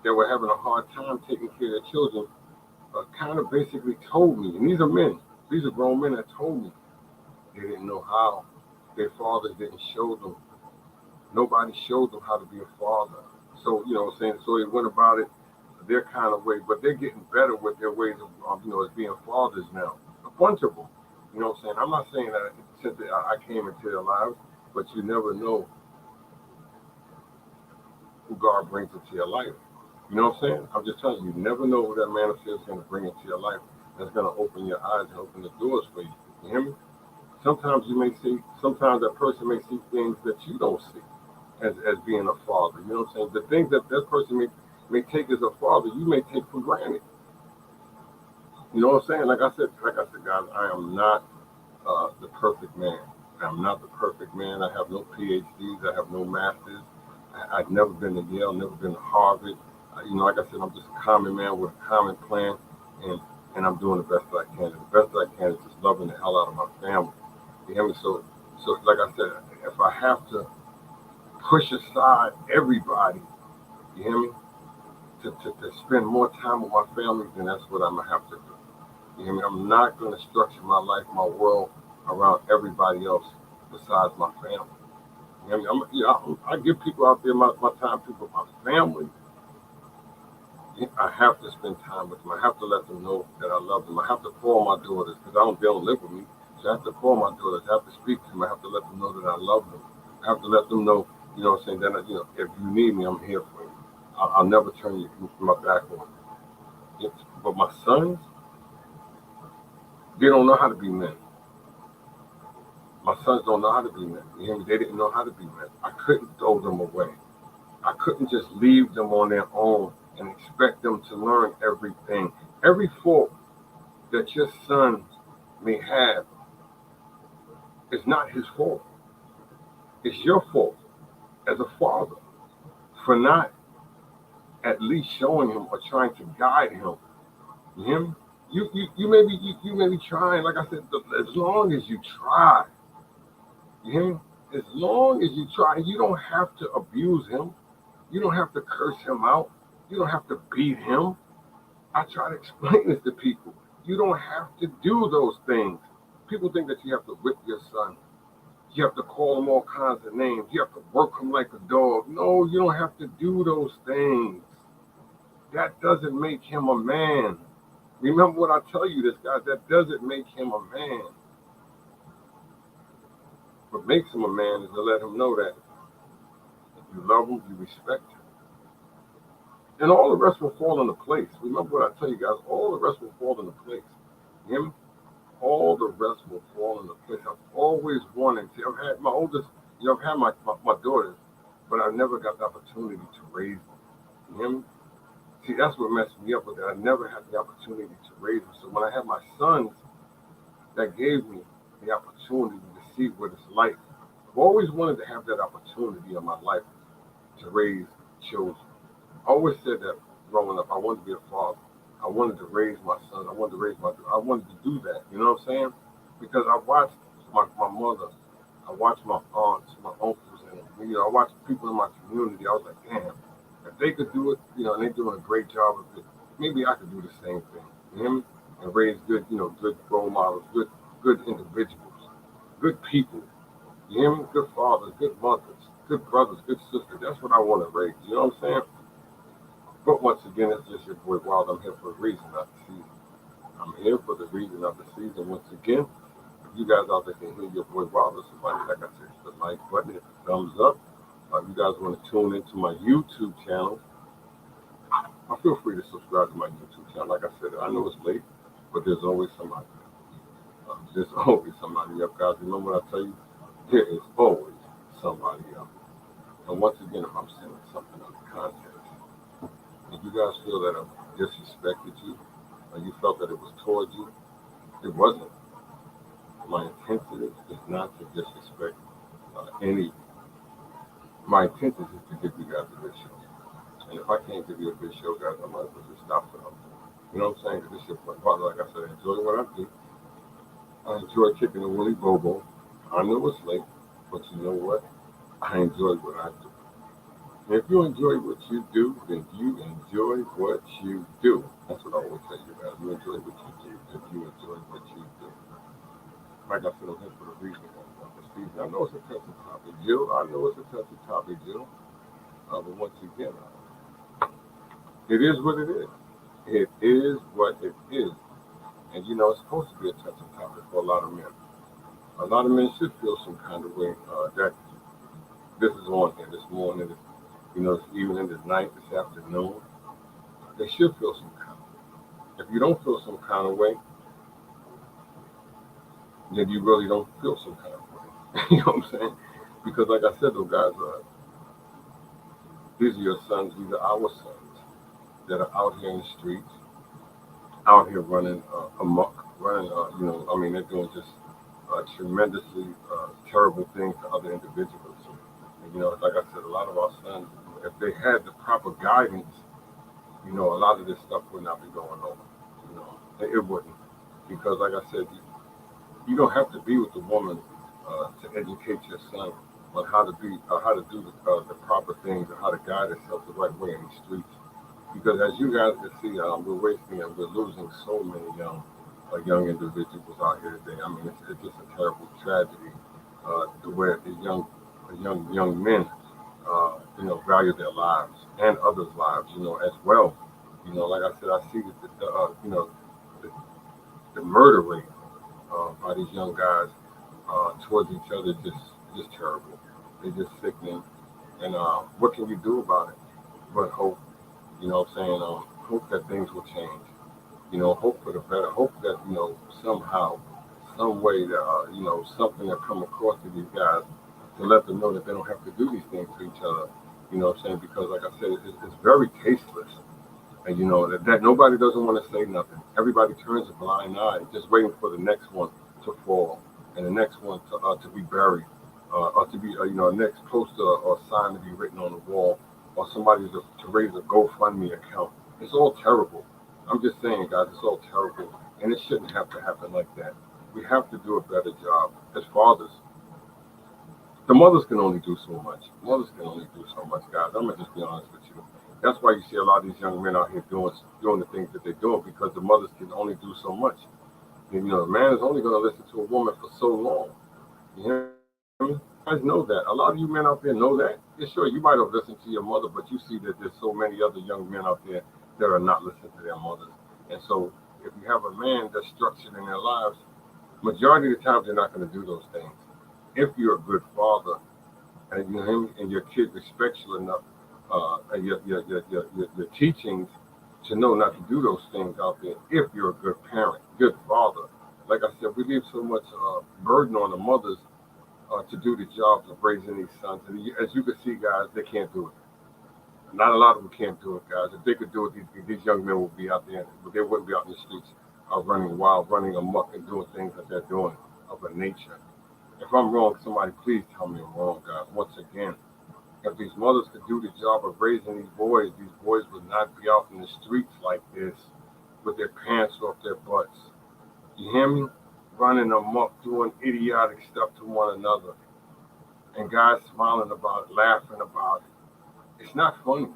were having a hard time taking care of their children kind of basically told me, and these are men, these are grown men that told me they didn't know how. Their fathers didn't show them. Nobody showed them how to be a father. So, what I'm saying? So they went about it their kind of way, but they're getting better with their ways of, as being fathers now. A bunch of them. You know what I'm saying? I'm not saying that since I came into their lives, but you never know who God brings into your life. You know what I'm saying? I'm just telling you, you never know who that man is going to bring into your life. That's going to open your eyes and open the doors for you. You hear me? Sometimes sometimes that person may see things that you don't see as being a father. You know what I'm saying? The things that person may take as a father, you may take for granted. You know what I'm saying? Like I said, guys, I am not the perfect man. I'm not the perfect man. I have no PhDs. I have no masters. I've never been to Yale, never been to Harvard. Like I said, I'm just a common man with a common plan, and I'm doing the best that I can. And the best that I can is just loving the hell out of my family. You hear me? So like I said, if I have to push aside everybody, you hear me, to spend more time with my family, then that's what I'm gonna have to do. You hear me? I'm not gonna structure my life, my world around everybody else besides my family. You hear me? I give people out there my time, people, my family. I have to spend time with them. I have to let them know that I love them. I have to call my daughters because they don't live with me. So I have to call my daughters. I have to speak to them. I have to let them know that I love them. I have to let them know, you know what I'm saying, that, if you need me, I'm here for you. I'll never turn my back on you. But my sons, they don't know how to be men. My sons don't know how to be men. You hear me? They didn't know how to be men. I couldn't throw them away. I couldn't just leave them on their own and expect them to learn everything. Every fault that your son may have is not his fault. It's your fault as a father for not at least showing him or trying to guide him. You hear me? You may be trying, like I said, as long as you try. You hear me? As long as you try, you don't have to abuse him. You don't have to curse him out. You don't have to beat him. I try to explain this to people. You don't have to do those things. People think that you have to whip your son. You have to call him all kinds of names. You have to work him like a dog. No, you don't have to do those things. That doesn't make him a man. Remember what I tell you this, guys. That doesn't make him a man. What makes him a man is to let him know that you love him, you respect him. And all the rest will fall into place. Remember what I tell you guys, all the rest will fall into place. You hear me? All the rest will fall into place. I've always wanted to. I've had my oldest, I've had my daughters, but I never got the opportunity to raise them. You hear me? See, that's what messed me up with that. I never had the opportunity to raise them. So when I had my sons, that gave me the opportunity to see what it's like. I've always wanted to have that opportunity in my life to raise children. I always said that growing up, I wanted to be a father. I wanted to raise my son. I wanted to do that. You know what I'm saying? Because I watched my mother. I watched my aunts, my uncles, and I watched people in my community. I was like, damn, if they could do it, and they're doing a great job of it, maybe I could do the same thing. You hear me? And raise good, good role models, good individuals, good people. You hear me? Good fathers, good mothers, good brothers, good sisters. That's what I want to raise. You know what I'm saying? But once again, it's just your boy Wild. I'm here for a reason, not the season. I'm here for the reason of the season. Once again, if you guys out there can hear your boy Wild or somebody, like I said, hit the like button, hit the thumbs up. If you guys want to tune into my YouTube channel, feel free to subscribe to my YouTube channel. Like I said, I know it's late, but there's always somebody. There's always somebody up, guys. Remember what I tell you? There is always somebody up. And once again, if I'm sending something out of context, if you guys feel that I disrespected you, or you felt that it was towards you, it wasn't. My intention is not to disrespect any. My intention is to give you guys a good show. And if I can't give you a good show, guys, I might as well just stop for them. You know what I'm saying? Because this shit, like I said, I enjoy what I do. I enjoy kicking a Willy Bobo. I know it's late, but you know what? I enjoy what I do. If you enjoy what you do, then you enjoy what you do. That's what I always tell you guys. You enjoy what you do if you enjoy what you do. Like I said, I'm here for the reason of the season. I know it's a touchy topic, Jill. I know it's a touchy topic, Jill. But once again, it is what it is. It is what it is. And it's supposed to be a touchy topic for a lot of men. A lot of men should feel some kind of way that this is on here, this morning, this evening, this night, this afternoon, they should feel some kind of way. If you don't feel some kind of way, then you really don't feel some kind of way. You know what I'm saying? Because like I said, those guys these are your sons, these are our sons that are out here in the streets, out here running amok, running, they're doing just tremendously terrible things to other individuals. And, like I said, a lot of our sons, if they had the proper guidance, a lot of this stuff would not be going on. It wouldn't. Because, like I said, you don't have to be with a woman to educate your son on how to do the proper things and how to guide himself the right way in the streets. Because as you guys can see, we're losing so many young individuals out here today. I mean, it's just a terrible tragedy the way these young men, value their lives and others' lives, as well. Like I said, I see that the, the murder rate by these young guys towards each other just terrible. They're just sickening. And what can you do about it? But hope. What I'm saying? Hope that things will change. Hope for the better. Hope that somehow, some way that something that come across to these guys to let them know that they don't have to do these things to each other. What I'm saying? Because like I said, it's very tasteless. And that nobody doesn't want to say nothing. Everybody turns a blind eye, just waiting for the next one to fall and the next one to be buried, or to be next poster or sign to be written on the wall, or somebody to raise a GoFundMe account. It's all terrible. I'm just saying, guys, it's all terrible, and it shouldn't have to happen like that. We have to do a better job as fathers. The mothers can only do so much. Mothers can only do so much, guys. I'm gonna just be honest with you. That's why you see a lot of these young men out here doing the things that they're doing, because the mothers can only do so much. And, a man is only going to listen to a woman for so long. You hear me? You guys know that. A lot of you men out there know that. Yeah, sure, you might have listened to your mother, but you see that there's so many other young men out there that are not listening to their mothers. And so, if you have a man that's structured in their lives, majority of the time they're not going to do those things. If you're a good father and and your kid respects you enough, and your teachings to know not to do those things out there. If you're a good parent, good father, like I said, we leave so much burden on the mothers to do the jobs of raising these sons. And as you can see, guys, they can't do it. Not a lot of them can't do it, guys. If they could do it, these young men would be out there, but they wouldn't be out in the streets running wild, running amok, and doing things that they're doing of a nature. If I'm wrong, somebody please tell me I'm wrong, guys. Once again, if these mothers could do the job of raising these boys would not be out in the streets like this with their pants off their butts. You hear me? Running amok, doing idiotic stuff to one another. And guys smiling about it, laughing about it. It's not funny.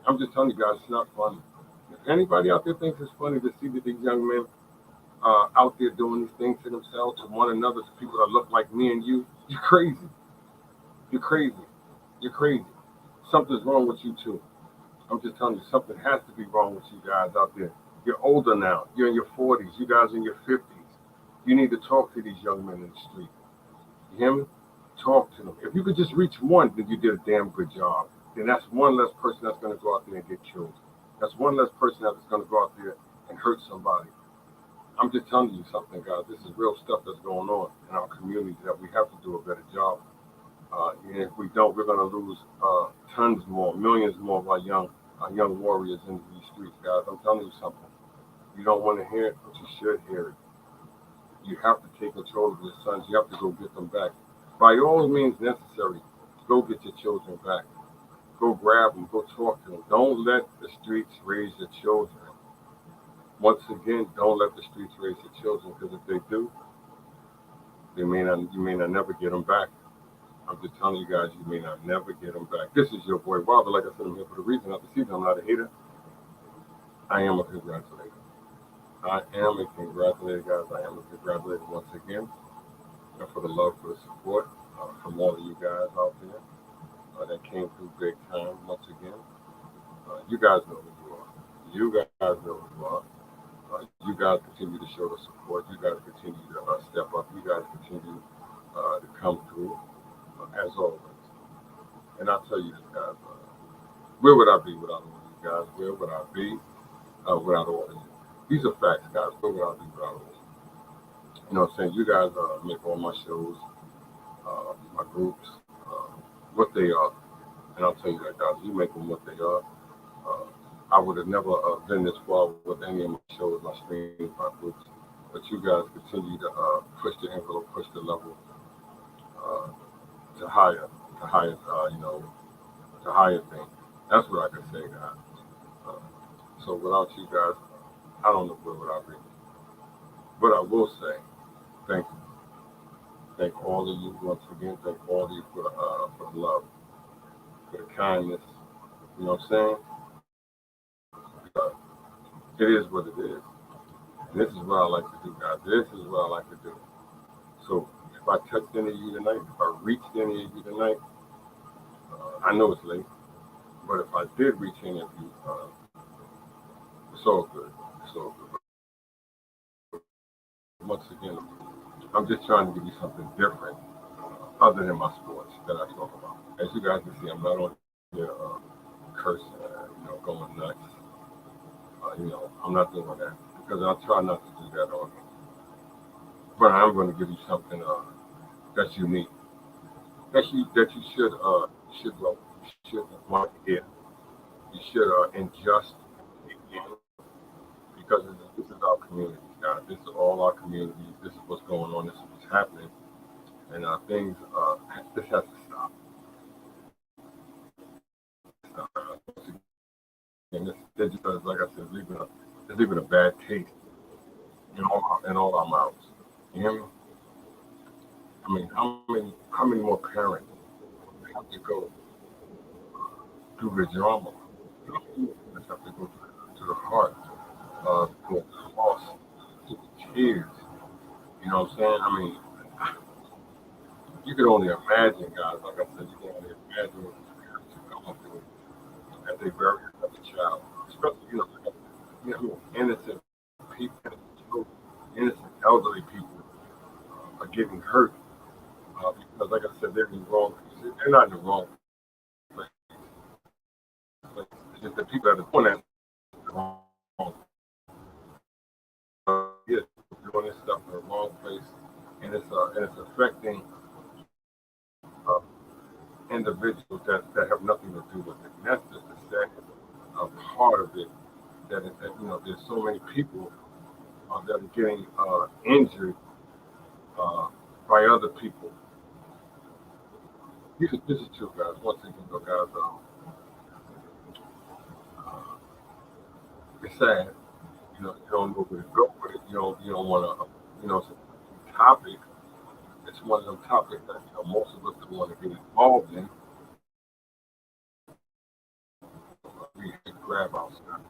I'm just telling you guys, it's not funny. If anybody out there thinks it's funny to see that these young men out there doing these things to themselves, to one another, to people that look like me and you, you're crazy. You're crazy. You're crazy. Something's wrong with you too. I'm just telling you, something has to be wrong with you guys out there. You're older now. You're in your 40s. You guys in your 50s. You need to talk to these young men in the street. You hear me? Talk to them. If you could just reach one, then you did a damn good job. Then that's one less person that's going to go out there and get killed. That's one less person that's going to go out there and hurt somebody. I'm just telling you something, guys. This is real stuff that's going on in our community that we have to do a better job. And if we don't, we're going to lose tons more, millions more of our young warriors in these streets, guys. I'm telling you something. You don't want to hear it, but you should hear it. You have to take control of your sons. You have to go get them back. By all means necessary, go get your children back. Go grab them. Go talk to them. Don't let the streets raise your children. Once again, don't let the streets raise your children, because if they do, you may not never get them back. I'm just telling you guys, you may not never get them back. This is your boy Robert. Like I said, I'm here for the reason. Not the season. I'm not a hater. I am a congratulator. I am a congratulator, guys. I am a congratulator once again. And for the love, for the support from all of you guys out there that came through big time once again. You guys know who you are. You guys know who you are. You guys continue to show the support. You guys continue to step up. You guys continue to come through as always. And I'll tell you this, guys. Where would I be without all of you guys? Where would I be without all of you? These are facts, guys. Where would I be without all of you? You know what I'm saying? You guys make all my shows, my groups, uh, what they are. And I'll tell you that, guys. You make them what they are. Uh, I would have never been this far with any of my shows, my streams, my groups. But you guys continue to push the envelope, push the level uh, to higher, you know, to higher things. That's what I can say, guys. Uh, so without you guys, I don't know where would I be. But I will say, thank you. Thank all of you once again. Thank all of you for the love, for the kindness. You know what I'm saying? Because it is what it is. And this is what I like to do, guys. This is what I like to do. So if I touched any of you tonight, if I reached any of you tonight, I know it's late, but if I did reach any of you, it's all good. It's all good. Once again, I'm just trying to give you something different other than my sports that I talk about. As you guys can see, I'm not on here cursing, going nuts. I'm not doing that because I try not to do that on. But I'm going to give you something that's unique that you should want to hear. You should ingest again because this is our community, guys. This is all our community. This is what's going on. This is what's happening, and things. This has to stop. And this just, like I said, it's leaving a bad taste in all our mouths. You hear me? I mean, how many more parents have to go through the drama? Have to go to the heart, to the loss, to the tears. You know what I'm saying? I mean, you can only imagine, guys. Like I said, you can only imagine what the parents are going through as they bury another child, especially innocent people, innocent elderly people are getting hurt because, like I said, they're in the wrong. They're not in the wrong place. It's just the people that are doing that in the wrong. Yes, doing this stuff in the wrong place, and it's affecting uh, individuals that have nothing to do with it. And that's just the second part of it. That there's so many people that are getting injured uh, by other people. This is true, guys. Once again, guys, it's sad. You don't know where to go with it. You don't want to. It's a topic. It's one of them topics that most of us don't want to get involved in. We grab ourselves.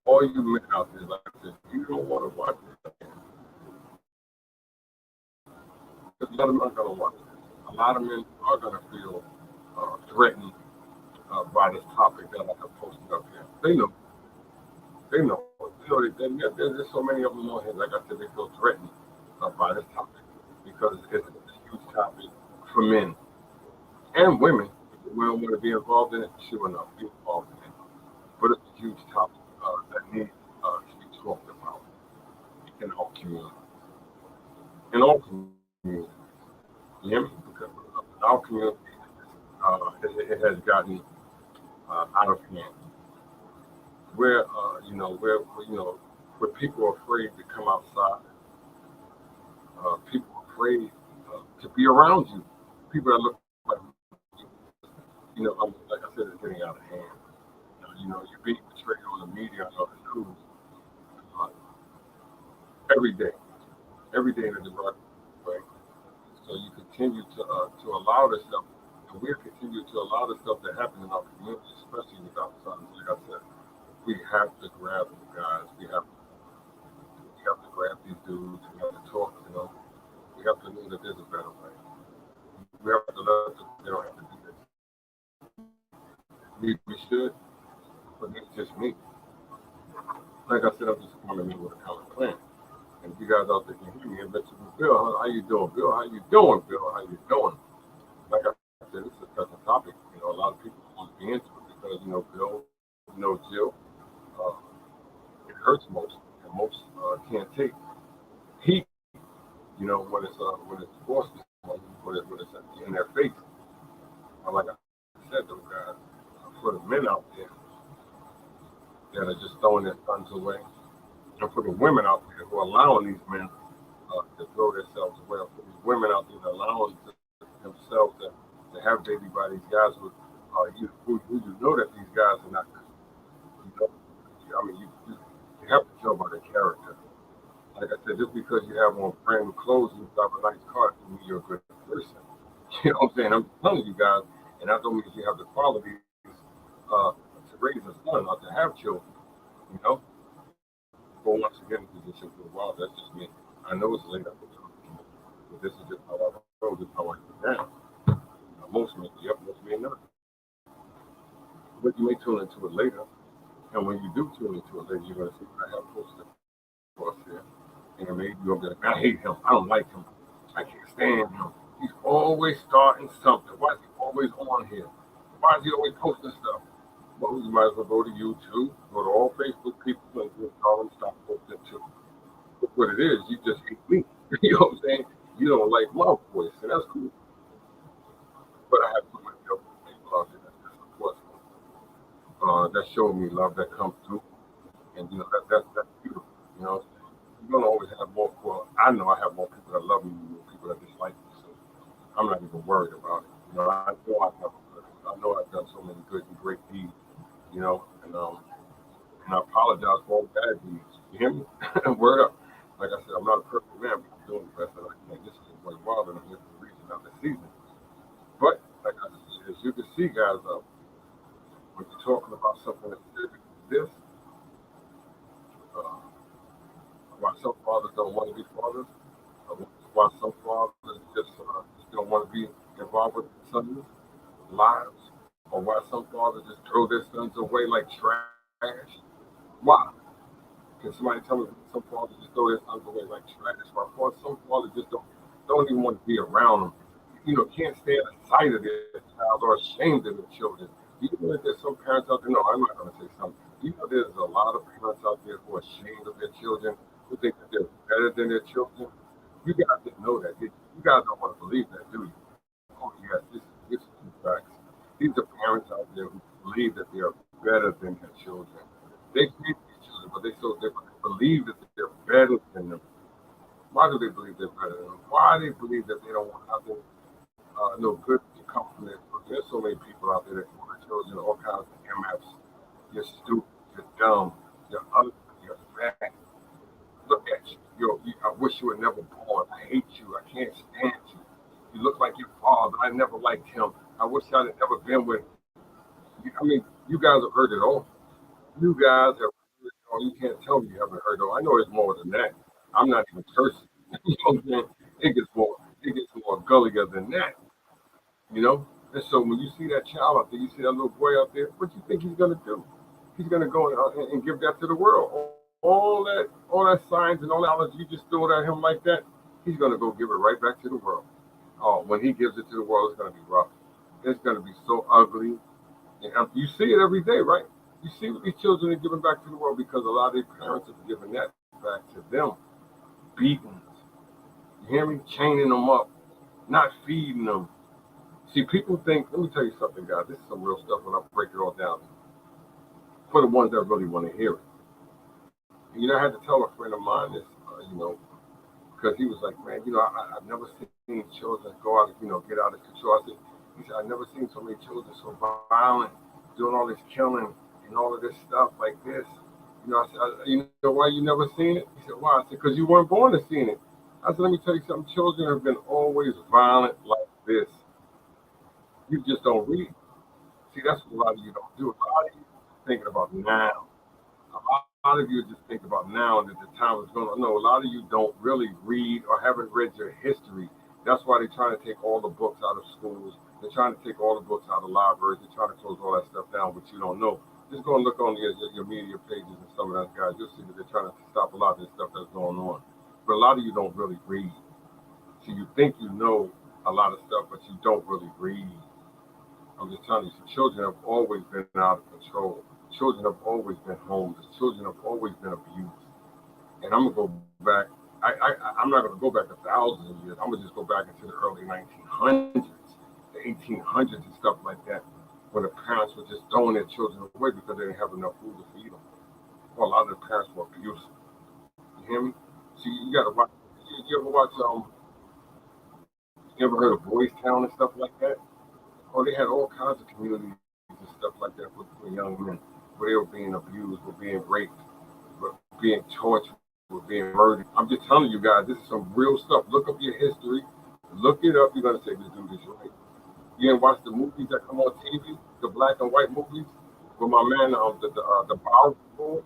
All you men out there, like I said, you don't want to watch this. A lot of men are going to watch this. A lot of men are going to feel threatened by this topic that I have posted up here. They know. They know. There's so many of them on here. Like I said, they feel threatened by this topic because it's a huge topic for men and women. If we don't want to be involved in it, sure enough, be involved in it. But it's a huge topic that needs to be talked about in all communities. In all communities. You hear me? Because our community, it has gotten out of hand. Where people are afraid to come outside, people are afraid to be around you. People that look like like I said, it's getting out of hand. You're being portrayed on the media and on the news uh, every day, every day in a derogatory way. So you continue to allow this stuff, and we're continuing to allow this stuff to happen in our community, especially with our sons. Like I said, we have to grab them, guys. We have to grab these dudes. We have to talk to them. We have to know that there's a better way. We have to let them. They don't have to do this. We should, but it's just me. Like I said, I'm just coming in with a common plan. And if you guys out there can hear me, I bet you, Bill, how you doing? Bill, how you doing? Bill, how you doing? Like I said, this is a touching topic. a lot of people don't want to be into it because, Bill, Jill, uh, it hurts most, and most can't take heat, when it's forced to someone, when it's in their face. Like I said, those guys, for the men out there that are just throwing their sons away, and for the women out there who are allowing these men to throw themselves away, for these women out there that are allowing themselves to have baby by these guys who you know that these guys are not, you know, I mean, you have to tell by their character. Like I said, just because you have on brand new clothes and you drive a nice car doesn't mean you're a good person. You know what I'm saying? I'm telling you guys, and that don't mean you have the qualities to raise a son or to have children. You know, but once again, this is just simply wow. That's just me. I know it's late. But this is just how I roll. This is how I get down. Most men, yep, most men not. But you may tune into it later, and when you do tune into it later, you're gonna see what I have posted across here, and maybe you'll be like, I hate him. I don't like him. I can't stand him. He's always starting something. Why is he always on here? Why is he always posting stuff? Well, you might as well go to YouTube, go to all Facebook people, and just tell them stop posting too. But what it is, you just hate me. You know what I'm saying? You don't like my voice, and that's cool. But I have so many other people out there that support me, that show me love, that come through, and that's beautiful. You know, you're gonna always have more. Well, I know I have more people that love me than people that dislike me, so I'm not even worried about it. I know I've done so many good and great deeds. And I apologize for all bad deeds. You hear me? Word up. Like I said, I'm not a perfect man, but I'm doing the best that I can. This is way wild, and I'm here for the reason of the season. But like as you can see, guys, when you're talking about something as serious as this, uh, why some fathers don't want to be fathers, uh, why some fathers just don't want to be involved with their sons' lives, or why some fathers just throw their sons away like trash. Why? Can somebody tell me some fathers just throw their sons away like trash? Why some fathers just don't even want to be around them? Can't stand the sight of their child or ashamed of their children. Do you know that there's some parents out there? No, I'm not going to say something. Do you know there's a lot of parents out there who are ashamed of their children, who think that they're better than their children? You guys didn't know that. You guys don't want to believe that, do you? Oh, yes, this is true facts. These are parents out there who believe that they are better than their children. They hate their children, but they believe that they're better than them. Why do they believe they're better than them? Why do they believe that they don't want nothing, no good to come from their children? There's so many people out there that call their children all kinds of MFs. You're stupid, you're dumb, you're ugly, you're fat. Look at you. I wish you were never born. I hate you. I can't stand you. You look like your father. I never liked him. I wish I'd have never been with you. I mean, you guys have heard it all. You guys have heard it all. You can't tell me you haven't heard it all. I know it's more than that. I'm not even cursing. You know what I'm saying? It gets more gullier than that. You know? And so when you see that child out there, you see that little boy out there, what do you think he's gonna do? He's gonna go and give that to the world. All that science and all that knowledge you just throw at him like that, he's gonna go give it right back to the world. Oh, when he gives it to the world, it's gonna be rough. It's gonna be so ugly. And you see it every day, right? You see what these children are giving back to the world because a lot of their parents are giving that back to them. Beatings. You hear me? Chaining them up, not feeding them. See, people think, let me tell you something, guys. This is some real stuff when I break it all down for the ones that really want to hear it. I had to tell a friend of mine this, because he was like, man, I've never seen children go out, get out of control. He said, I've never seen so many children so violent, doing all this killing and all of this stuff like this. I said, you know why you never seen it? He said, why? I said, because you weren't born to see it. I said, let me tell you something. Children have been always violent like this. You just don't read. See, that's what a lot of you don't do. A lot of you thinking about now. A lot of you just think about now and that the time is going on. No, a lot of you don't really read or haven't read your history. That's why they're trying to take all the books out of schools. They're trying to take all the books out of libraries. They're trying to close all that stuff down, but you don't know. Just go and look on your media pages and some of those guys. You'll see that they're trying to stop a lot of this stuff that's going on. But a lot of you don't really read. So you think you know a lot of stuff, but you don't really read. I'm just telling you, children have always been out of control. Children have always been homeless. Children have always been abused. And I'm gonna go back. I'm not gonna go back a thousands of years. I'm gonna just go back into the early 1900s, the 1800s, and stuff like that, when the parents were just throwing their children away because they didn't have enough food to feed them. Well, a lot of the parents were abusive. You hear me? See, you gotta watch. You ever watch? You ever heard of Boys Town and stuff like that? Oh, they had all kinds of communities and stuff like that for young men, where they were being abused, were being raped, were being tortured, were being murdered. I'm just telling you guys, this is some real stuff. Look up your history, look it up. You're gonna say this dude is right. You ain't watch the movies that come on TV, the black and white movies, with my man, the Bowery Boys.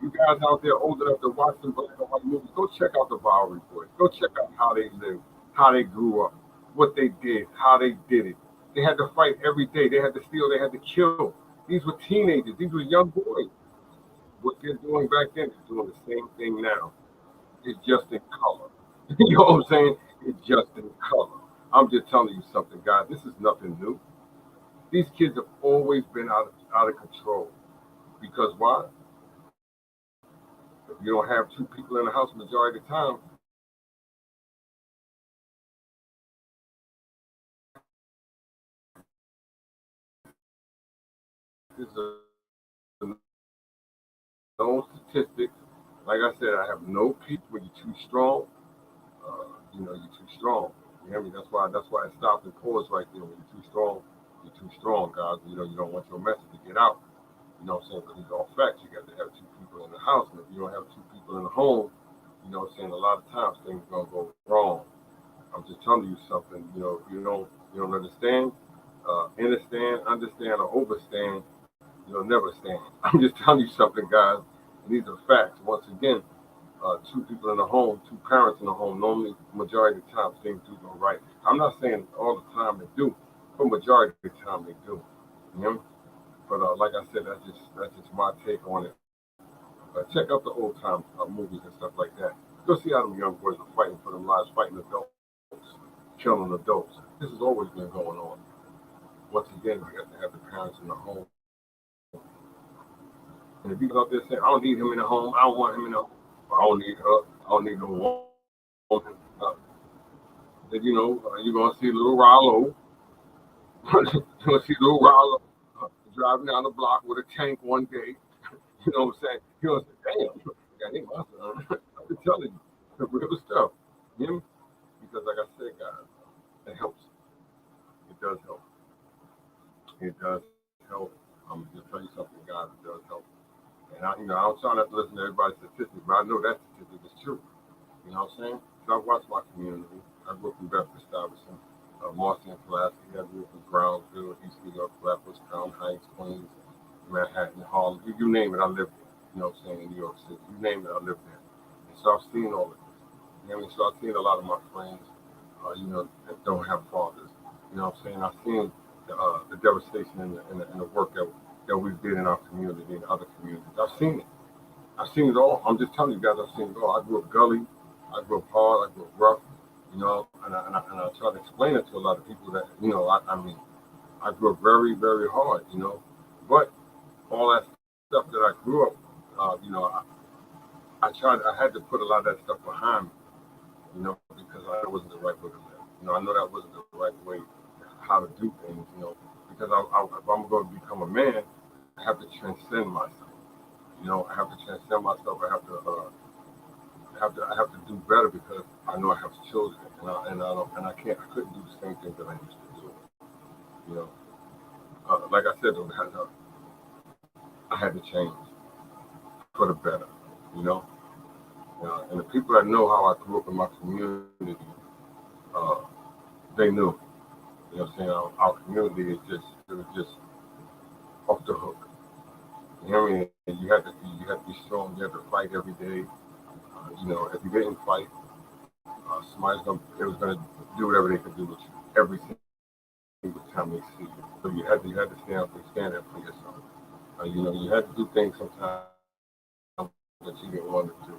You guys out there old enough to watch some black and white movies, go check out the Bowery Boys. Go check out how they lived, how they grew up, what they did, how they did it. They had to fight every day. They had to steal. They had to kill. These were teenagers. These were young boys. What they're doing back then is doing the same thing now. It's just in color. You know what I'm saying? It's just in color. I'm just telling you something, guys. This is nothing new. These kids have always been out of control. Because why? If you don't have two people in the house majority of the time, this is a known statistic. Like I said, I have no peace when you're too strong. You're too strong. You hear me? That's why it stopped and paused right there. When you're too strong, guys. You don't want your message to get out. You know what I'm saying? Because these are all facts. You got to have two people in the house. And if you don't have two people in the home, you know what I'm saying, a lot of times things are gonna go wrong. I'm just telling you something, if you don't understand, understand or overstand, you'll never stand. I'm just telling you something, guys. And these are facts. Once again, two people in the home, two parents in the home, normally majority of the time things do go right. I'm not saying all the time they do, but majority of the time they do. You know? But like I said, that's just my take on it. Check out the old time movies and stuff like that. Go see how them young boys are fighting for them lives, fighting adults, killing adults. This has always been going on. Once again, we have to have the parents in the home. And if you out there saying, I don't need him in the home, I don't want him in the home, I don't need her, I don't need no woman, then you're gonna see little Rollo. You're gonna see little Rollo driving down the block with a tank one day. You know what I'm saying? You're gonna say, damn, that ain't my son. I'm just telling you, the real stuff. You know? Because like I said, guys, it helps. It does help. It does help. I'm just tell you something, guys. It does help. And I don't try not to listen to everybody's statistics, but I know that statistic is true. You know what I'm saying? So I watch my community. I grew up in Bedford Stuyvesant, Marcy and Pulaski. I grew up in Brownsville, East New York, Flatbush, Crown Heights, Queens, Manhattan, Harlem. You name it, I lived there. You know what I'm saying? In New York City. You name it, I lived there. And so I've seen all of this. You know what I mean? So I've seen a lot of my friends, that don't have fathers. You know what I'm saying? I've seen the devastation and the work that we did in our community and other communities. I've seen it. I've seen it all. I'm just telling you guys, I've seen it all. I grew up gully. I grew up hard. I grew up rough. And I try to explain it to a lot of people that, I mean, I grew up very, very hard. But all that stuff that I grew up, I had to put a lot of that stuff behind me, because I know it wasn't the right way to live. I know that wasn't the right way how to do things, because if I'm going to become a man, I have to transcend myself. I have to transcend myself. I have to do better because I know I have children, and I can't. I couldn't do the same thing that I used to do. You know, like I said, I had to change for the better. You know, and the people that know how I grew up in my community, uh, they knew. You know what I'm saying? Our community it was just off the hook. You know what I mean? And you had to be strong. You had to fight every day. If you didn't fight, they was gonna do whatever they could do with you every single time they see you. So you had to stand up for yourself. You had to do things sometimes that you didn't want to do.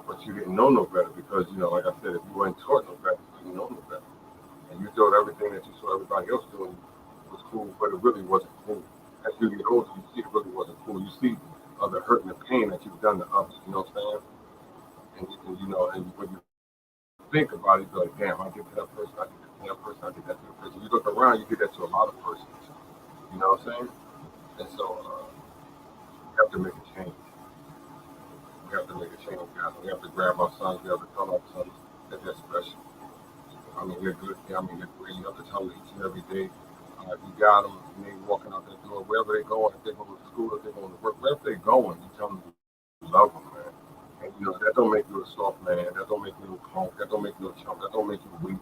But you didn't know no better because like I said, if you weren't taught no better, you didn't know no better, and you thought everything that you saw everybody else doing, cool, but it really wasn't cool. As you get older, you see it really wasn't cool. You see the hurt and the pain that you've done to others. You know what I'm saying? And when you think about it, you be like, damn, I did to that person, I did that to that person, I did that to that person. You look around, you did that to a lot of persons. You know what I'm saying? And so we have to make a change. We have to make a change, guys. We have to grab our sons. We have to tell our sons that they're special. I mean, they're good. I mean, they're great. You have to tell them each and every day. You got them, and they walking out that door, wherever they're going, if they're going to school, if they're going to work, wherever they're going, you tell them you love them, man. And, that don't make you a soft man. That don't make you a punk. That don't make you a chump. That don't make you weak.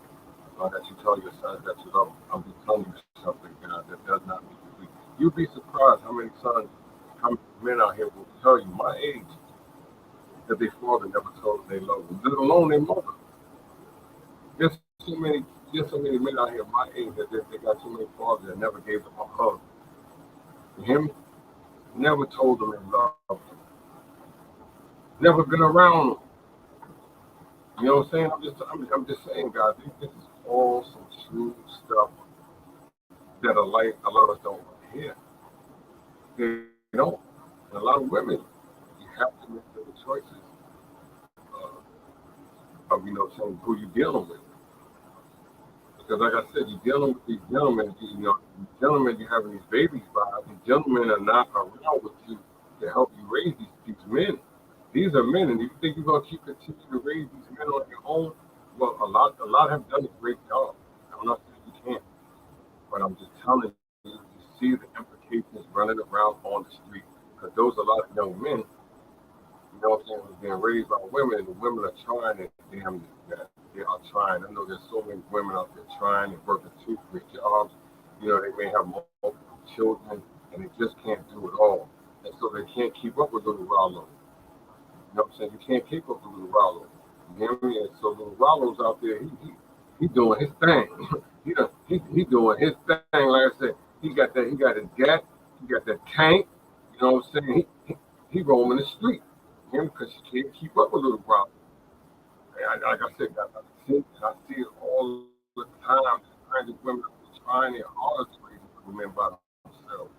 That you tell your sons that you love them. I'm just telling you something, God, that does not make you weak. You'd be surprised how many sons, how many men out here will tell you, my age, that their father never told them they love them, let alone their mother. There's there's so many men out here my age that they got so many fathers that never gave them a hug. Him never told them they loved them. Never been around them. You know what I'm saying? I'm just saying, guys. This is all some true stuff that a lot of us don't want to hear. They don't. And a lot of women, you have to make the choices of saying who you're dealing with. Because like I said, you're dealing with these gentlemen, these gentlemen you're having these babies by, these gentlemen are not around with you to help you raise these men. These are men, and you think you're gonna continue to raise these men on your own? Well, a lot have done a great job. I'm not saying you can't, but I'm just telling you, you see the implications running around on the street. Because those are a lot of young men, you know what I'm saying, who's being raised by women, and the women are trying it. Damn, that they are trying. I know there's so many women out there trying and working 2, 3 jobs. They may have multiple children, and they just can't do it all. And so they can't keep up with little Rollo. You know what I'm saying? You can't keep up with little Rollo. You hear me? And so little Rollo's out there, he doing his thing. he doing his thing. Like I said, he got his gat, he got that tank. You know what I'm saying? He roaming the street. Because she can't keep up with little Rollo. Like I said, I see it all the time. Trying to women trying their hardest to raise women by themselves,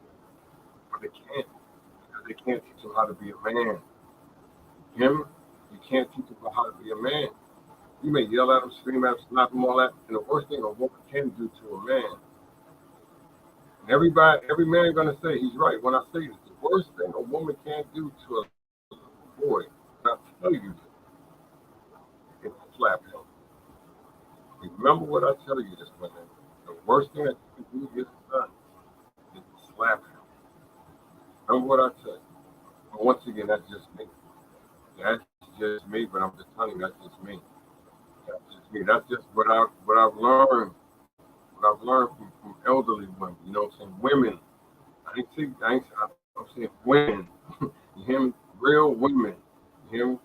but they can't because they can't teach them how to be a man. Him, you can't teach them how to be a man. You may yell at them, scream at them, slap them, all that, and the worst thing a woman can do to a man. And every man gonna say he's right when I say this. The worst thing a woman can do to a boy, and I tell you this, is slap him. Remember what I tell you this women. The worst thing that you can do to your son is to slap him. Remember what I tell you. But once again, that's just me. That's just me, but I'm just telling you, that's just me. That's just me. That's just what I've learned. What I've learned from elderly women. You know what I'm saying? Women. I'm saying women. You hear me? Real women. You hear me?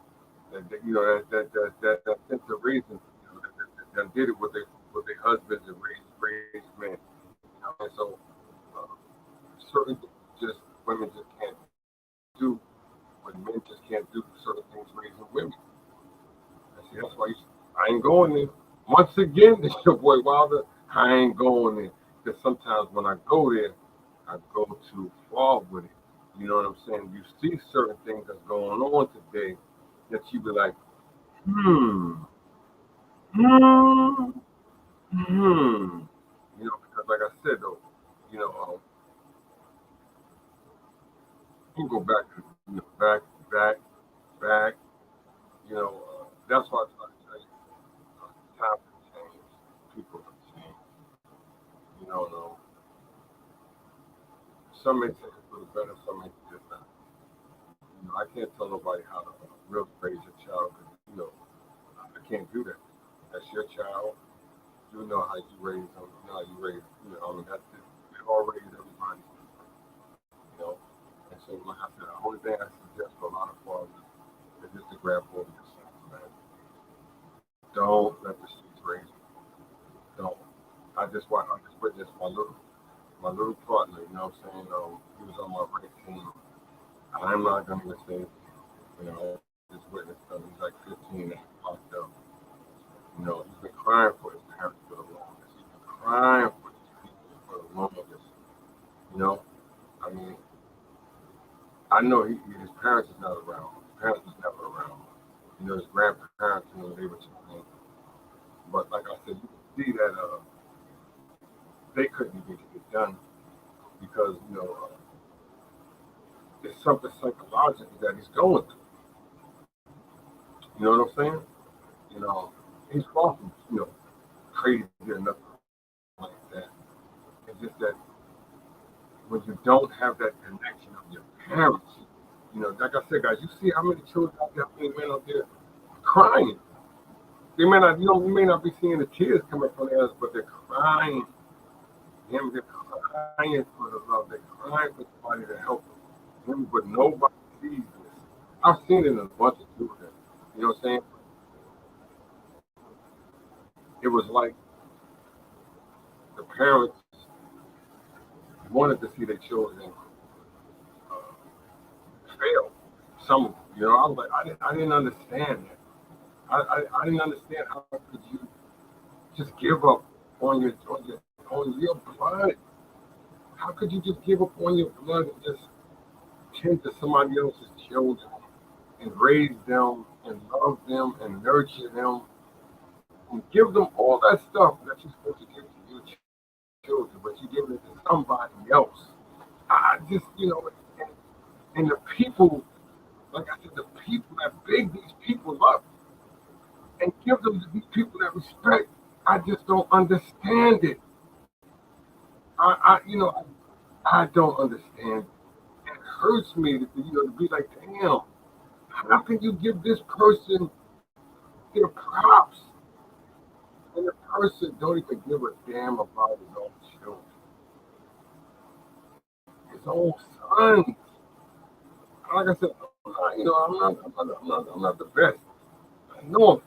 That sense of reason. That did it with their husbands and raised men. And so certain things just women just can't do what men just can't do certain things raising women. And see, that's why I ain't going there. Once again, it's your boy Wilder. I ain't going there. Because sometimes when I go there, I go too far with it. You know what I'm saying? You see certain things that's going on today that you be like, hmm, hmm, hmm. Because like I said though, you know, you can go back, back, back. That's why I try to tell you, time to change, people have changed. No, some may take it for the better, some may just not. I can't tell nobody how to really raise a child because I can't do that. That's your child. You know how you raise them. You know how you raise. That's it. We all raise everybody. You know. And so, like I said, the only thing I suggest for a lot of fathers is just to grab hold of your sons, man. Don't let the streets raise you. Don't. I just witnessed my little partner. You know what I'm saying? He was on my right team. I'm not gonna say, I just witnessed him. He's like 15 and he's locked up. He's been crying for his parents for the longest. He's been crying for his people for the longest. know his parents is not around. His parents is never around. His grandparents, they were too. But like I said, you can see that they couldn't even get it done because it's something psychological that he's going through. You know what I'm saying? You know, he's far from crazy or nothing like that. It's just that when you don't have that connection of your parents, like I said, guys, you see how many children out there, how many men out there crying. They may not, you may not be seeing the tears coming from their eyes, but they're crying. They're crying for the love. They're crying for somebody to help them. But nobody sees this. I've seen it in a bunch of children. You know what I'm saying? It was like the parents wanted to see their children fail. Some of them, I was like, I didn't understand that. I didn't understand how could you just give up on your blood. How could you just give up on your blood and just tend to somebody else's children and raise them and love them and nurture them and give them all that stuff that you're supposed to give to your children, but you give it to somebody else? I just, and the people, like I said, the people that big these people up and give them to these people that respect, I just don't understand it. I don't understand. It hurts me to be like, damn, how can you give this person their props and the person don't even give a damn about his own children, his own sons? Like I said, I'm not the best. I know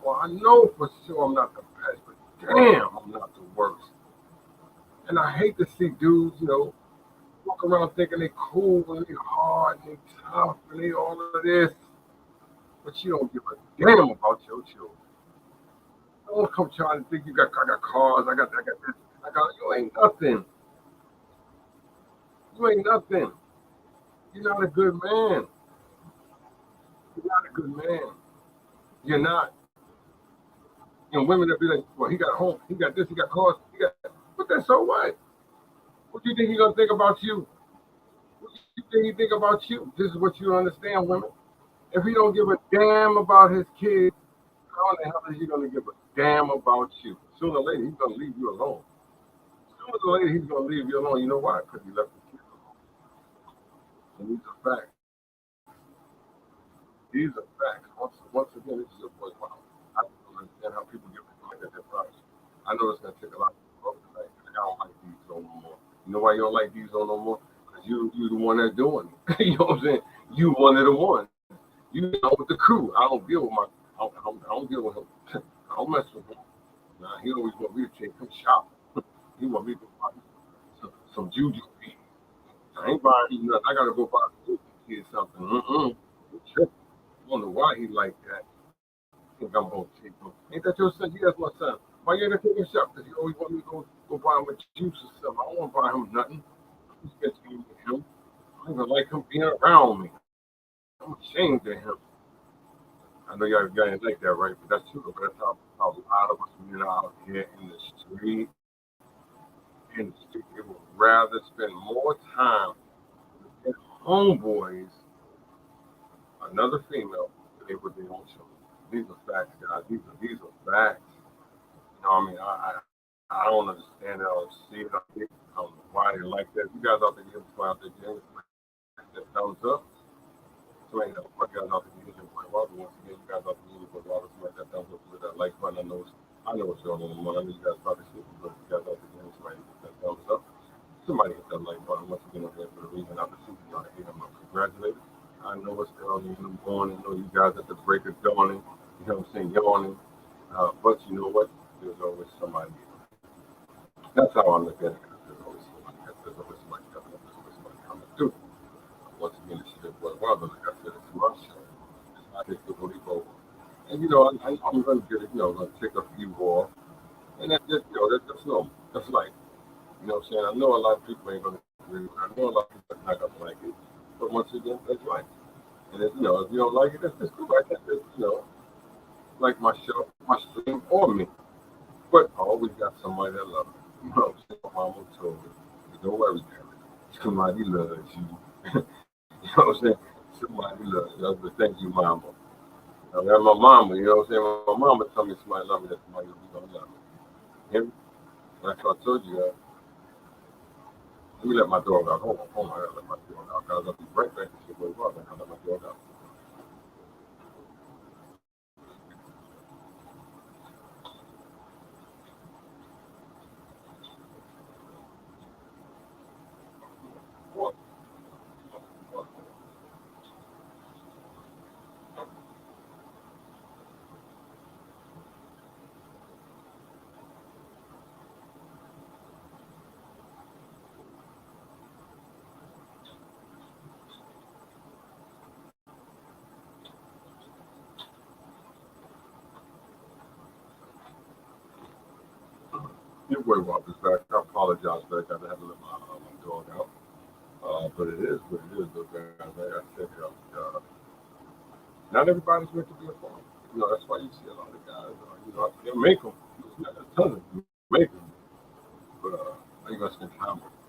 for sure I'm not the best, but damn, I'm not the worst. And I hate to see dudes, walk around thinking they cool and they hard and they tough and they all of this, but you don't give a damn about your children. Don't come trying to think I got cars, I got this, you ain't nothing. You ain't nothing. You're not a good man. You're not a good man. You're not. Women that be like, well, he got home, he got this, he got cars, but then so what? What do you think he's gonna think about you? What do you think he think about you? This is what you understand, women. If he don't give a damn about his kids, how in the hell is he gonna give a damn about you? Sooner or later, he's gonna leave you alone. Sooner or later, he's gonna leave you alone. You know why? Because he left the kids alone. And these are facts. These are facts. Once again, this is your boy. Wow. I don't understand how people get like that their price. I know it's gonna take a lot of people tonight. I don't like these no more. You know why you don't like these no more? Because you the one that's doing it. You know what I'm saying? You one of the ones. You know with the crew. I don't deal with I don't deal with him. I don't mess with him. Nah, he always want me to take him shopping. He want me to buy some juju beats. I ain't buying you nothing. I gotta go buy some kid something. I don't know why he like that. I think I'm gonna take him. Ain't that your son? Yeah, that's my son. Why you ain't gonna take him shop? Because he always want me to go buy him a juice or something. I don't want to buy him nothing. I'm spending time with him. I don't even like him being around me. I'm ashamed of him. I know y'all ain't like that, right? But that's true. But that's how a lot of us men are out here in the street. They would rather spend more time with homeboys, another female, than they would their own children. These are facts, guys. These are facts. What I mean? I don't understand it. I don't see it. I don't know why they like that. You guys out there getting out there getting that thumbs up. So ain't no guys out there getting point well. Once again, you guys out there getting point well. Somebody that thumbs up with that like button. I know what's going on. I know you guys probably see it, but you guys out there getting somebody that thumbs up. Somebody hit that like button once again over there for the reason I've been seeing y'all here. I'm congratulated. I know it's early in the morning. I know you guys at the break of dawning. You know what I'm saying? Yawning. But you know what? There's always somebody. That's how I look at it. There's always somebody. There's always somebody coming up. There's always somebody coming through. Once again, this is your boy Wilder. Like I said, it's my show. It's my take the booty bowl. And I'm going to get it. Going to take a few off. And that's just that's normal. That's life. You know what I'm saying? I know a lot of people ain't going to agree with it. I know a lot of people are not going to like it. but once again, that's life. And if if you don't like it, that's cool. I can't just like my show, my stream, or me. But I always got somebody that loves me. You know what I'm saying? My mama told me, don't worry, Gary. Somebody loves you. You know what I'm saying? Somebody loves you. But thank you, mama. I mean, my mama, you know what I'm saying? My mama told me somebody love me, that somebody gonna love me. Hear me? That's what I told you. Let me let my dog out. Hold on, I gotta let my dog out. Guys, I'll be right back to see where we're going. I'll let my dog out. What? You're very welcome back. I apologize, but I had to let my dog out. But it is what it is, though, guys. Like I said, not everybody's meant to be a farmer. That's why you see a lot of guys, they make them. There's not a ton of them make them. But are you going to spend time with them?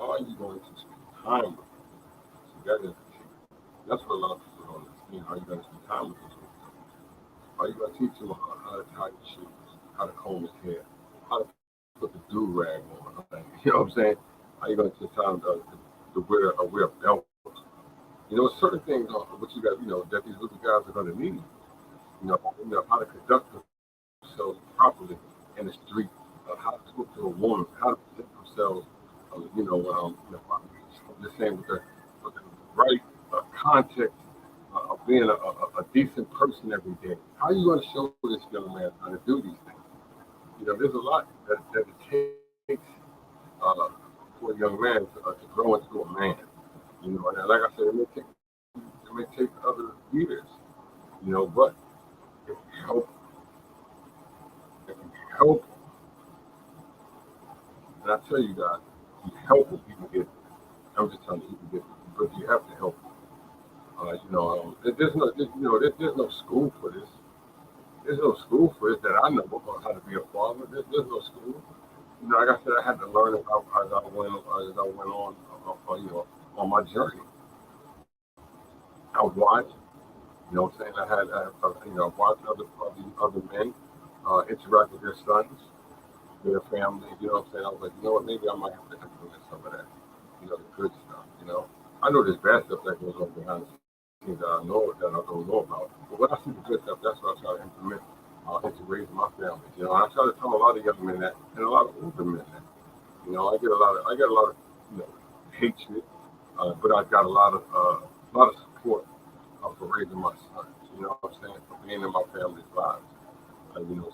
Are you going to spend time with them? See, that is the key. That's what a lot of people don't understand. Are you going to spend time with them? Are you going to teach him how to tie his shoes, how to comb his hair, how to put the do rag on? You know what I'm saying? Are you going to teach him to wear a belt? Certain things what you got, that these little guys are going to need. How to conduct themselves properly in the street, how to talk to a woman, how to present themselves, just saying with the right context of being a decent person every day. How are you going to show this young man how to do these things? There's a lot that it takes uh, for a young man to grow into a man. And like I said, it may take other years. But if you help, if you help, and I tell you guys, if you help them, you can get it. I'm just telling you, you can get it, but you have to help them. There's no school for this. There's no school for this that I know about how to be a father. There's no school. Like I said, I had to learn about as I went on, on my journey. I watched. What I'm saying? I watched other men interact with their sons, their family. What I'm saying? I was like, maybe I might have to implement some of that. The good stuff. I know there's bad stuff that goes on behind the scenes that I don't know about. But when I see the good stuff, that's what I try to implement into raising my family. And I try to tell a lot of young men that, and a lot of older men that. I get a lot of hatred, but I got a lot of support for raising my sons. What I'm saying? For being in my family's lives.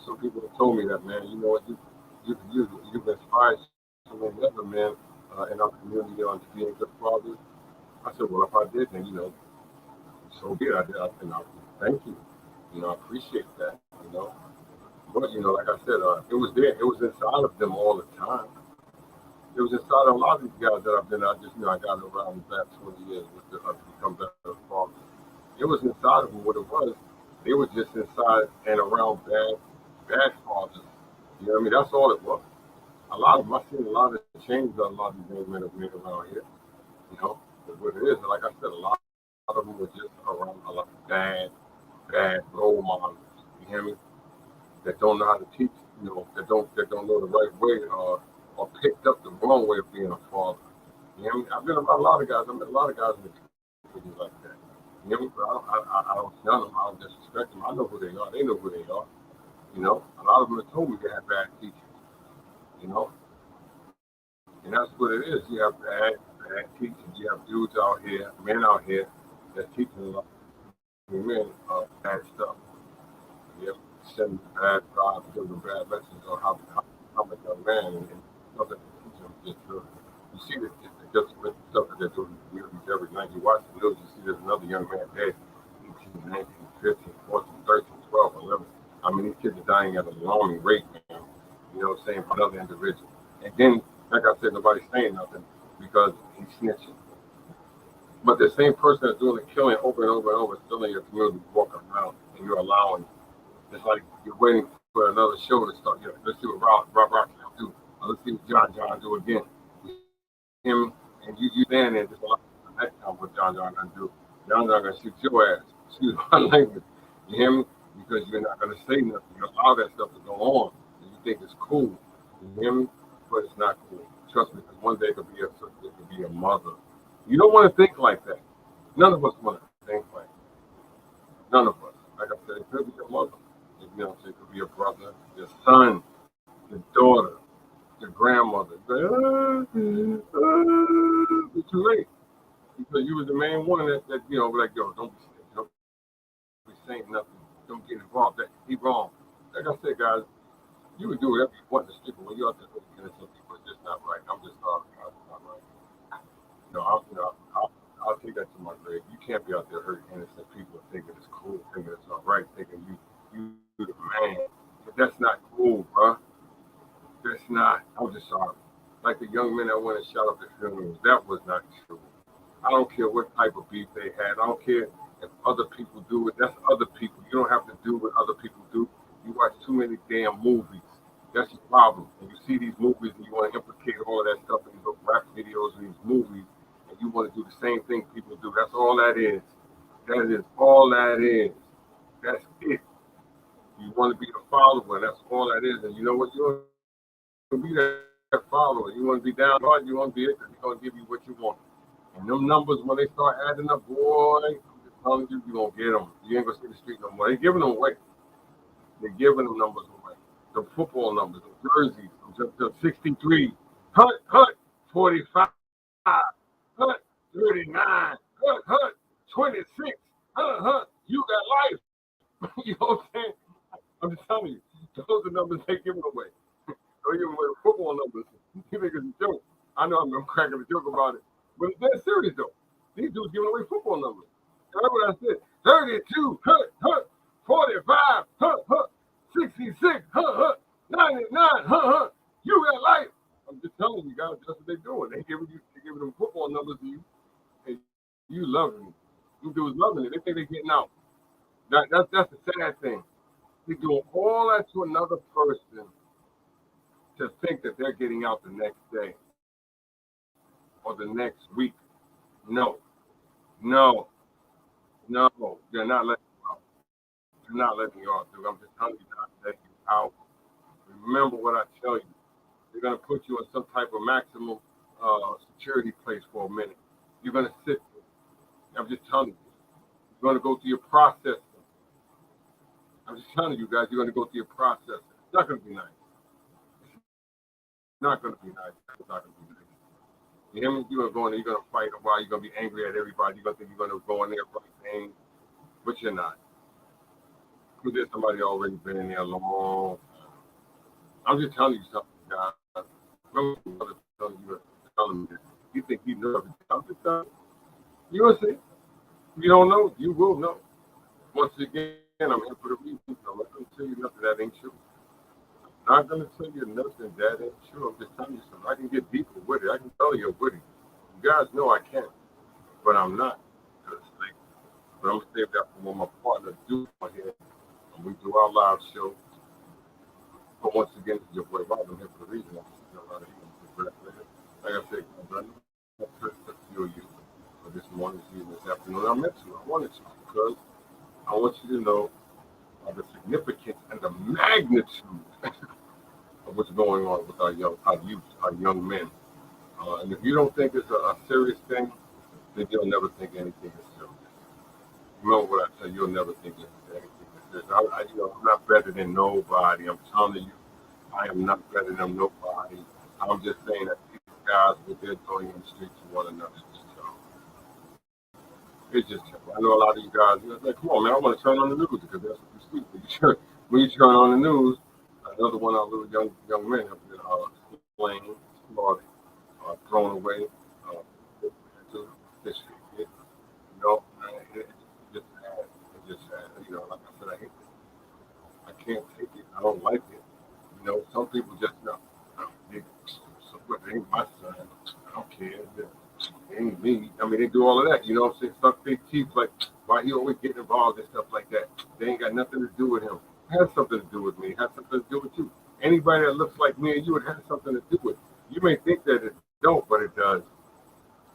Some people have told me that, man. What? You've inspired so many other men in our community on to being good fathers. I said, well, if I did, then so be it. I did. Thank you. I appreciate that. But like I said, it was there. It was inside of them all the time. It was inside of a lot of these guys that I've been. I got around the past 20 years to become better fathers. It was inside of them what it was. They were just inside and around bad fathers. That's all it was. A lot of them, I've seen a lot of change that a lot of these young men have made around here. But what it is, like I said, a lot of them were just around a lot of bad role models. You hear me? That don't know how to teach. That don't know the right way or picked up the wrong way of being a father. You hear me? I've been around a lot of guys. I met a lot of guys in the community like that. You hear me? But I don't shun them. I don't disrespect them. I know who they are. They know who they are. A lot of them have told me they have bad teachers. You know, and that's what it is. You have bad teachers. You have dudes out here, men out here, that's teaching a lot of men bad stuff. You have sending bad vibes, giving them bad lessons on how to become a young man, and stuff that they teach them just you see just with stuff that they're doing in the communities every night. You watch the news, you see there's another young man dead, 18, 19, 15, 14, 13, 12, 11. I mean, these kids are dying at an alarming rate, man. Saying for another individual. And then, like I said, nobody's saying nothing because he's snitching. But the same person that's doing the killing over and over and over, still in your community, walking around, and you're allowing. It's like you're waiting for another show to start. You know, let's see what Rocky will do. Let's see what John do again. Him and you stand there just allow next time what John gonna do. John gonna shoot your ass. Excuse my language. You hear me? Because you're not gonna say nothing. You allow that stuff to go on, and you think it's cool. You hear me? But it's not cool. Trust me, because one day it could be a mother. You don't want to think like that. None of us want to think like that. None of us. Like I said, it could be your mother. You know, it could be your brother, your son, your daughter, your grandmother. It's too late because you was the main one that you know, like yo, don't be saying nothing, don't get involved. That he wrong. Like I said, guys, you would do whatever you want in the street, but when you're out there looking at some people, it's just not right. I'm just sorry, guys, it's not right. I'll take that to my grave. You can't be out there hurting innocent people thinking it's cool, thinking it's all right, thinking you the man. But that's not cool, bro. That's not. I'm just sorry. Like the young men that went and shot up the funerals, that was not true. I don't care what type of beef they had. I don't care if other people do it. That's other people. You don't have to do what other people do. You watch too many damn movies. That's your problem. And you see these movies and you want to implicate all of that stuff in these rap videos and these movies, and you want to do the same thing people do. That's all that is. That is all that is. That's it. You want to be a follower. That's all that is. And you know what? You want to be that follower. You want to be down hard. You want to be it because he's going to give you what you want. And them numbers, when they start adding up, boy, I'm just telling you, you're going to get them. You ain't going to see the street no more. They're giving them away. They're giving them numbers away. The football numbers, the jerseys, the 63, hut, 45, hut, 39, hut, 26, hut. You got life. You know what I'm saying? I'm just telling you, those are numbers they giving away. They're giving away the football numbers. You think it's a joke. I know I'm cracking a joke about it. But it's dead serious, though. These dudes giving away football numbers. That's what I said. 32, 45, 66, 99, You got life. I'm just telling you guys, that's what they're doing. They're giving them football numbers to you, and you loving it. You dudes loving it. They think they're getting out. That's the sad thing. They're doing all that to another person to think that they're getting out the next day or the next week. No, no, no. They're not letting you out. They're not letting you out, dude. I'm just telling you not letting you out. Remember what I tell you. They're gonna put you in some type of maximum security place for a minute. You're gonna sit there. I'm just telling you. You're gonna go through your process. I'm just telling you guys, you're gonna go through your process. It's not gonna be nice. It's not gonna be nice. It's not gonna be nice. You hear me? You're gonna go in there, you're gonna fight a while, you're gonna be angry at everybody, you're gonna think you're gonna go in there right thing, but you're not. Because there's somebody already been in there a long time. I'm just telling you something, guys. Remember your mother telling me this. You think you know everything. I'm just telling you. You will see. If you don't know, you will know. Once again, I'm here for the reason. I'm not going to tell you nothing that ain't true. I'm not going to tell you nothing that ain't true. I'm just telling you something. I can get deeper with it. I can tell you with it. You guys know I can, but I'm not. Like, but I'm going to save that for when my partner do on here. And we do our live show. But once again, this is your boy Rob. I'm here for the reason. I'm just around here. Like I said, I'm not to feel you for this morning, this evening, this afternoon. I meant to. I wanted to because I want you to know the significance and the magnitude of what's going on with our youth, our young men. And if you don't think it's a serious thing, then you'll never think anything is serious. Remember what I said, you'll never think anything is serious. I'm not better than nobody. I'm telling you, I am not better than nobody. I'm just saying that these guys, what they're doing in the streets to one another, is just terrible. It's just terrible. I know a lot of you guys, like, come on, man, I want to turn on the news because that's what you see. When you turn on the news, another one of our little young men have been slain, slaughtered, thrown away, to this shit. It's just sad. It's just sad. Like I said, I hate it. I can't take it. I don't like it. Some people just know. They ain't my son. I don't care. ain't me. I mean, they do all of that. You know what I'm saying? Stuff they teach, like, why he always getting involved and stuff like that. They ain't got nothing to do with him. It has something to do with me. It has something to do with you. Anybody that looks like me and you, it has something to do with. You may think that it don't, but it does.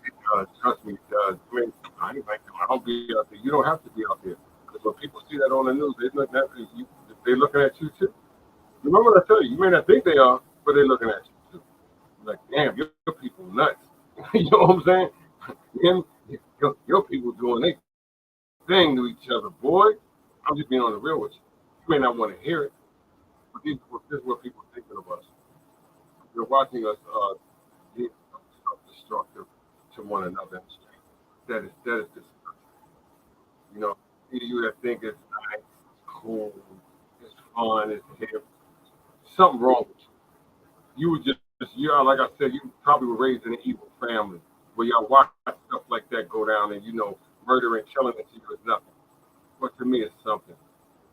It does. Trust me, it does. I mean, I ain't like them. I don't be out there. You don't have to be out there. Because when people see that on the news, they're looking at you too. Remember what I tell you, you may not think they are, but they're looking at you too. Like, damn, your people nuts. You know what I'm saying? Him, your people doing their thing to each other, boy. I'm just being on the real with you. You may not want to hear it, but this is what people are thinking of us. They're watching us be self-destructive to one another. That is just, you know, you that think it's nice, it's cool, it's fun, it's hip. Something wrong with you. You were just, like I said, you probably were raised in an evil family where y'all watch stuff like that go down, and murder and killing it to you is nothing. But to me, it's something.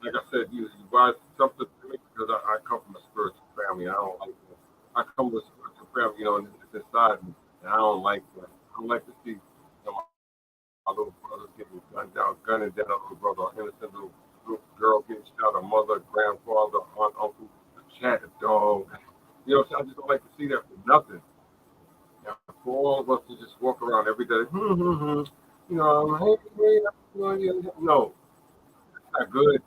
Like I said, you buy something to me because I come from a spiritual family. I don't like that. I come from a spiritual family, and it's inside me, and I don't like that. I don't like to see my little brothers getting gunned down, gunning down a little brother, or innocent little girl getting shot, a mother, grandfather, aunt, uncle, a cat, a dog. So I just don't like to see that for nothing. Now, for all of us to just walk around every day, hey, no, that's not good.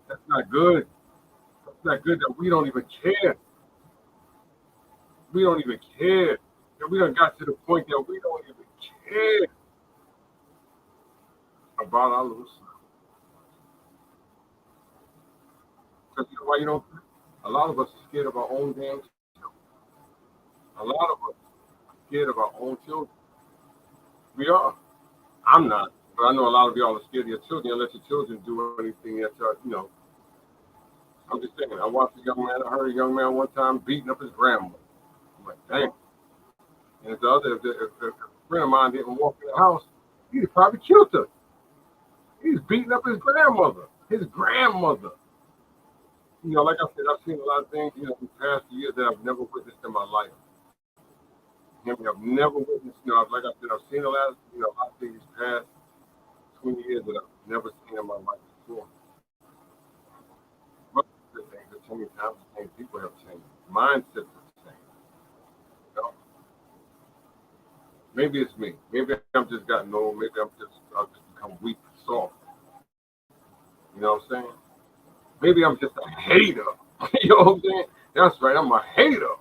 That's not good. That's not good that we don't even care. We don't even care. And we done got to the point that we don't even care about our little son. Because you know why you don't? A lot of us are scared of our own damn children. A lot of us are scared of our own children. We are. I'm not. But I know a lot of y'all are scared of your children unless your children do anything that I'm just thinking. I watched a young man, I heard a young man one time beating up his grandmother. I'm like, dang. And if a friend of mine didn't walk in the house, he'd have probably killed her. He's beating up his grandmother. His grandmother. Like I said, I've seen a lot of things, in the past years that I've never witnessed in my life. I've never witnessed, like I said, I've seen a lot of things past 20 years that I've never seen in my life before. But the things that so many times the same people have changed. Mindsets have changed. You know? Maybe it's me. Maybe I'm just gotten old. Maybe I've just become weak, soft. You know what I'm saying? Maybe I'm just a hater. You know what I'm saying? That's right. I'm a hater.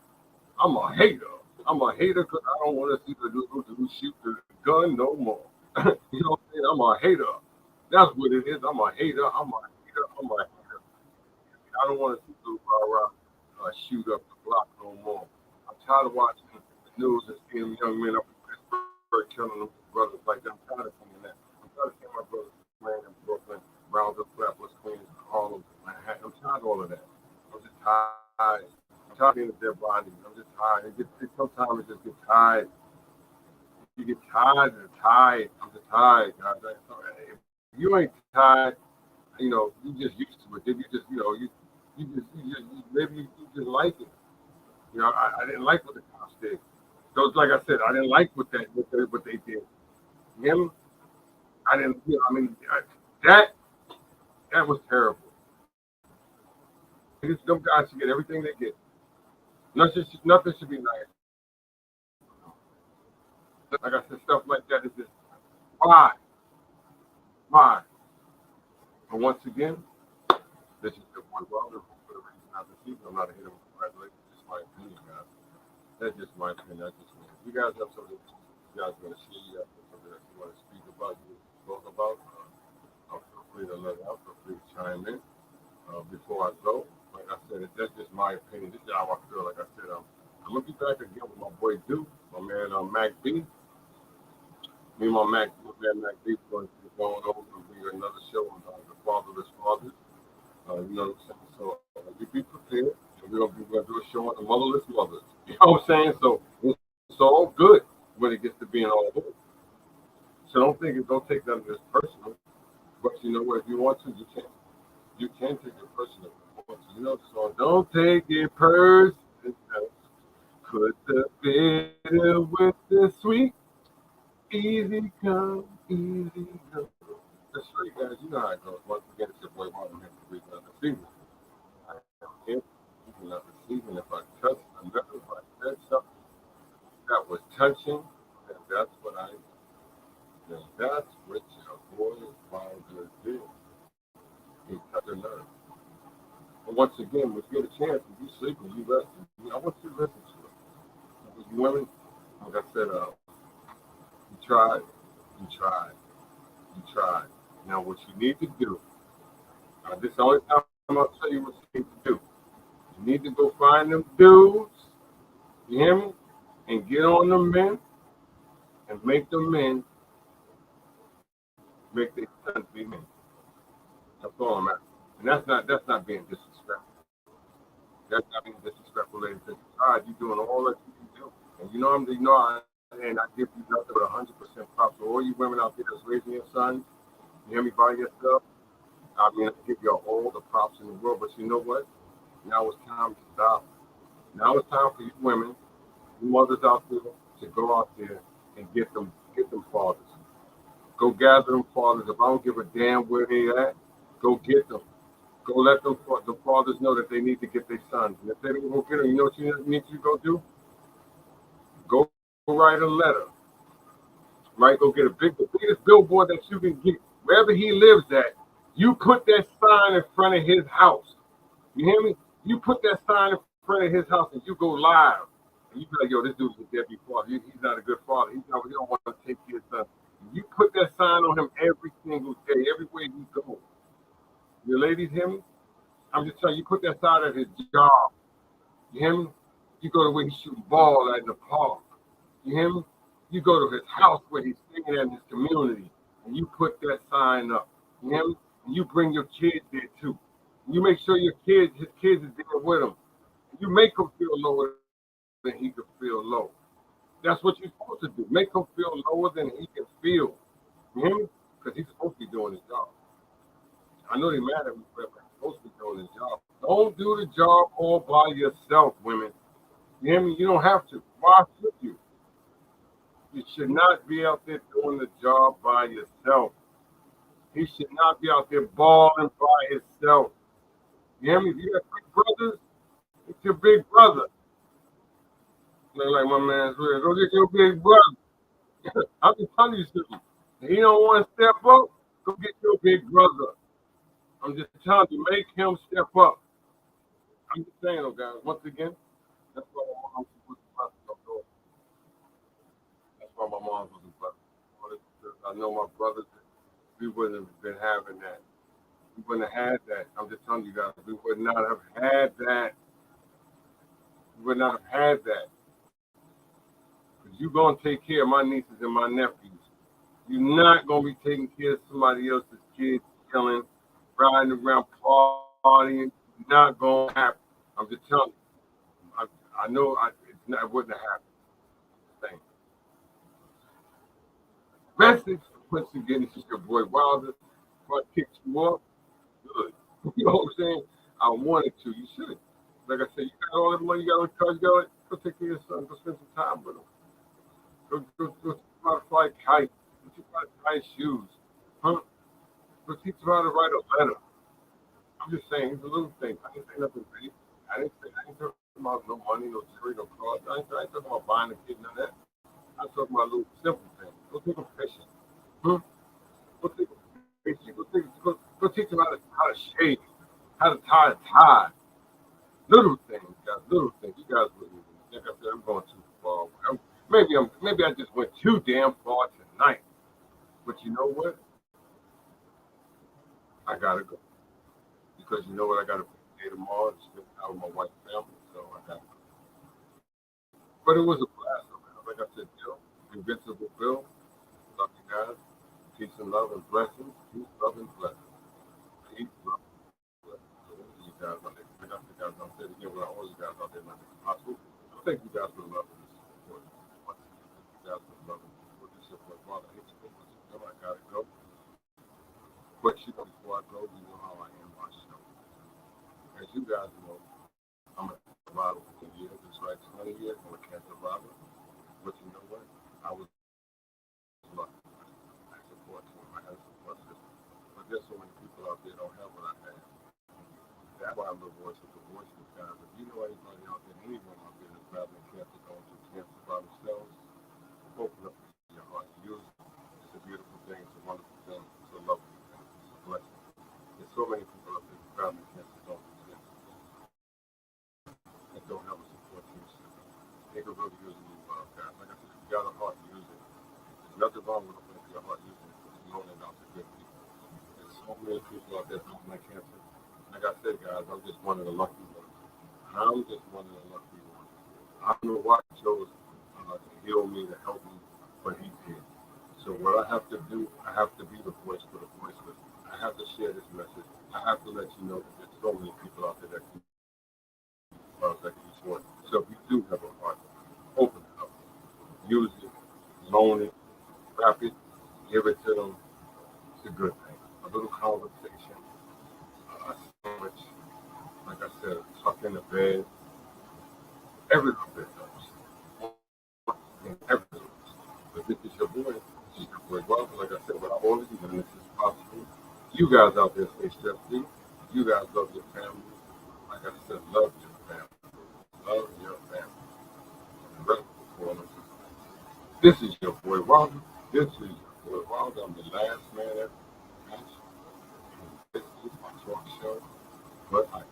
I'm a hater. I'm a hater because I don't want to see the dude shoot the gun no more. You know what I'm saying? I'm a hater. That's what it is. I'm a hater. I'm a hater. I'm a hater. I don't want to see Blue shoot up the block no more. I'm tired of watching the news and seeing young men up in Pittsburgh killing them brothers like that. I'm tired of seeing that. I'm tired of seeing my brothers playing in Brooklyn, Brownsville, Flatbush, Queens, Harlem, Manhattan. I'm tired of all of that. I'm just tired. I'm tired of seeing their bodies. I'm just tired. Sometimes it just gets tired. You get tired and tired. I'm just tired, guys. If you ain't tired, you just used to it. Then maybe you just like it. I didn't like what the cops did. So it's like I said, I didn't like what they did. You hear me? I didn't. That that was terrible. Them guys should get everything they get. Nothing should be nice. Like I said, stuff like that is just why, why. But once again, this is the one Wilder for the reason I received. I'm not a hitter. Congratulations. Just my opinion, guys. That's just my opinion. That's just me. If you guys have something you guys want to share, you have something that you want to speak about, you talk about, feel free to let it out. Feel free to chime in. Before I go, like I said, that's just my opinion. This is how I feel. Like I said, I'm gonna be back again with my boy Duke, my man Mac B. Me and my man Mac B going to be going over and bring another show on the Fatherless Fathers. You know what I'm saying? So you be prepared. We're gonna do a show on the motherless mothers. You know what I'm saying? So it's all good when it gets to being all good. So don't take none of this personal. But you know what? If you want to, you can. You can take it personal. So don't take it personal. Put the bitter with the sweet. Easy come, easy go. That's right, guys. You know how it goes. Once again, it's your boy Martin here for Reason of the Season. I am here, speaking of the season. If I touch another, if I said something that was touching, then that's what I, then that's what your boy Wilder did. He touched a nerve. And once again, if you get a chance, if you sleep and you rest, I want you to listen to it. Because you women, like I said, you tried, you tried, you tried. Now, what you need to do, this is the only time I'll tell you what you need to do. You need to go find them dudes, you hear me? And get on them men and make them men make their sons be men. That's all I'm asking. And that's not being disrespectful. That's not being disrespectful, ladies and gentlemen. You doing all that you can do. And and I give you nothing but 100% props for all you women out there that's raising your sons. You hear me by yourself? I mean, I give you all the props in the world, but you know what? Now it's time to stop. Now it's time for you women, you mothers out there, to go out there and get them fathers. Go gather them fathers. If I don't give a damn where they at, go get them. Go let them the fathers know that they need to get their sons. And if they don't go get them, you know what you need to go do? Go write a letter. Right? Go get the biggest billboard that you can get. Wherever he lives at, you put that sign in front of his house. You hear me? You put that sign in front of his house and you go live. And you be like, yo, this dude's a deadbeat father. He's not a good father. He don't want to take care of son. You put that sign on him every single day, everywhere you go. Your ladies hear me? I'm just telling you, put that sign at his job. You hear me? You go to where he's shooting ball at in the park. You hear me? You go to his house where he's singing in his community, and you put that sign up. You hear me? And you bring your kids there too. You make sure his kids is there with him. You make him feel lower than he can feel low. That's what you're supposed to do. Make him feel lower than he can feel. You hear me? Because he's supposed to be doing his job. I know they're mad at me, but he's supposed to be doing his job. Don't do the job all by yourself, women. You hear me? You don't have to. Why should you? You should not be out there doing the job by yourself. He should not be out there balling by himself. You hear me? If you got big brothers, it's your big brother. Look like my man's real. Go get your big brother. I'm just telling you something. If he don't want to step up, go get your big brother. I'm just telling you, make him step up. I'm just saying, though, guys. Once again, that's why my mom was blessed. That's why my mom was blessed. I know my brothers, we wouldn't have been having that. We wouldn't have had that. I'm just telling you guys, we would not have had that. We would not have had that. Because you're going to take care of my nieces and my nephews. You're not going to be taking care of somebody else's kids, chilling, riding around, partying. Not going to happen. I'm just telling you. I know it wouldn't have happened. Message once again, this is your boy Wilder. If I kicked you off, good. You know what I'm saying? I wanted to. You should. Like I said, you got all that money, you got all the cars, you got it. Go take care of your son. Go spend some time with him. Go teach him how to fly a kite. Go teach him how to tie his shoes. Huh? Go teach him how to write a letter. I'm just saying, it's a little thing. I didn't say nothing big. I ain't talking about no money, no jewelry, no cars. I ain't talking about buying a kid, none of that. I'm talking about little simple things. Go take him fishing. Huh? Go take him fishing. Go teach him how to shave, how to tie a tie. Little things, guys. Little things. You guys wouldn't even. Like I said, I'm going too far. Maybe I just went too damn far tonight. But you know what? I gotta go because you know what? I gotta pay tomorrow to spend time with my wife's family. So I gotta go. But it was a blast, man. Like I said, Invincible Bill. Love you guys. Peace and love and blessings. Peace, love, and blessings. Peace, love, and blessings. So, you guys out there. I got you guys out there again. With all you guys out there, man. It's possible. So thank you guys for the love and the support. Once again, thank you guys for the love and the support. This is your boy, I hate you, but I gotta go. But you know, before I go, you know how I am my show. As you guys know, I'm a survivor for 10 years. It's like 20 years. I'm a cancer survivor. But you know what? I was guess so many people out there don't have what I have. That's why I'm the voice of the voiceless, guys. If you know anybody out there, anyone out there that's battling cancer, going through cancer by themselves, open up your heart. Use it. It's a beautiful thing. It's a wonderful thing. It's a lovely thing. It's a blessing. There's so many people out there battling cancer, going through cancer, that don't have a support team. They could really use a new guys. Like I said, if you got a heart, use it. There's nothing wrong with opening up your heart using it. It's known it out to good people. There's so many people out there battling cancer. Like I said, guys, I'm just one of the lucky ones. I'm just one of the lucky ones. I don't know why he chose to heal me, to help me, but he did. So what I have to do, I have to be the voice for the voiceless. I have to share this message. I have to let you know that there's so many people out there that can support. So if you do have a heart, open it up, use it, loan it, wrap it, give it to them. It's a good thing. A little conversation, a sandwich, like I said, tuck in the bed. Every little bit helps. Every little bit. But this is your boy. This is your boy Robert. Like I said, without all of you, none of this is possible. You guys out there stay stress free. You guys love your family. Like I said, love your family. Love your family. And the rest of the performance. This is your boy Robert. This is your boy Robert. I'm the last man at the match. This is my talk show. But I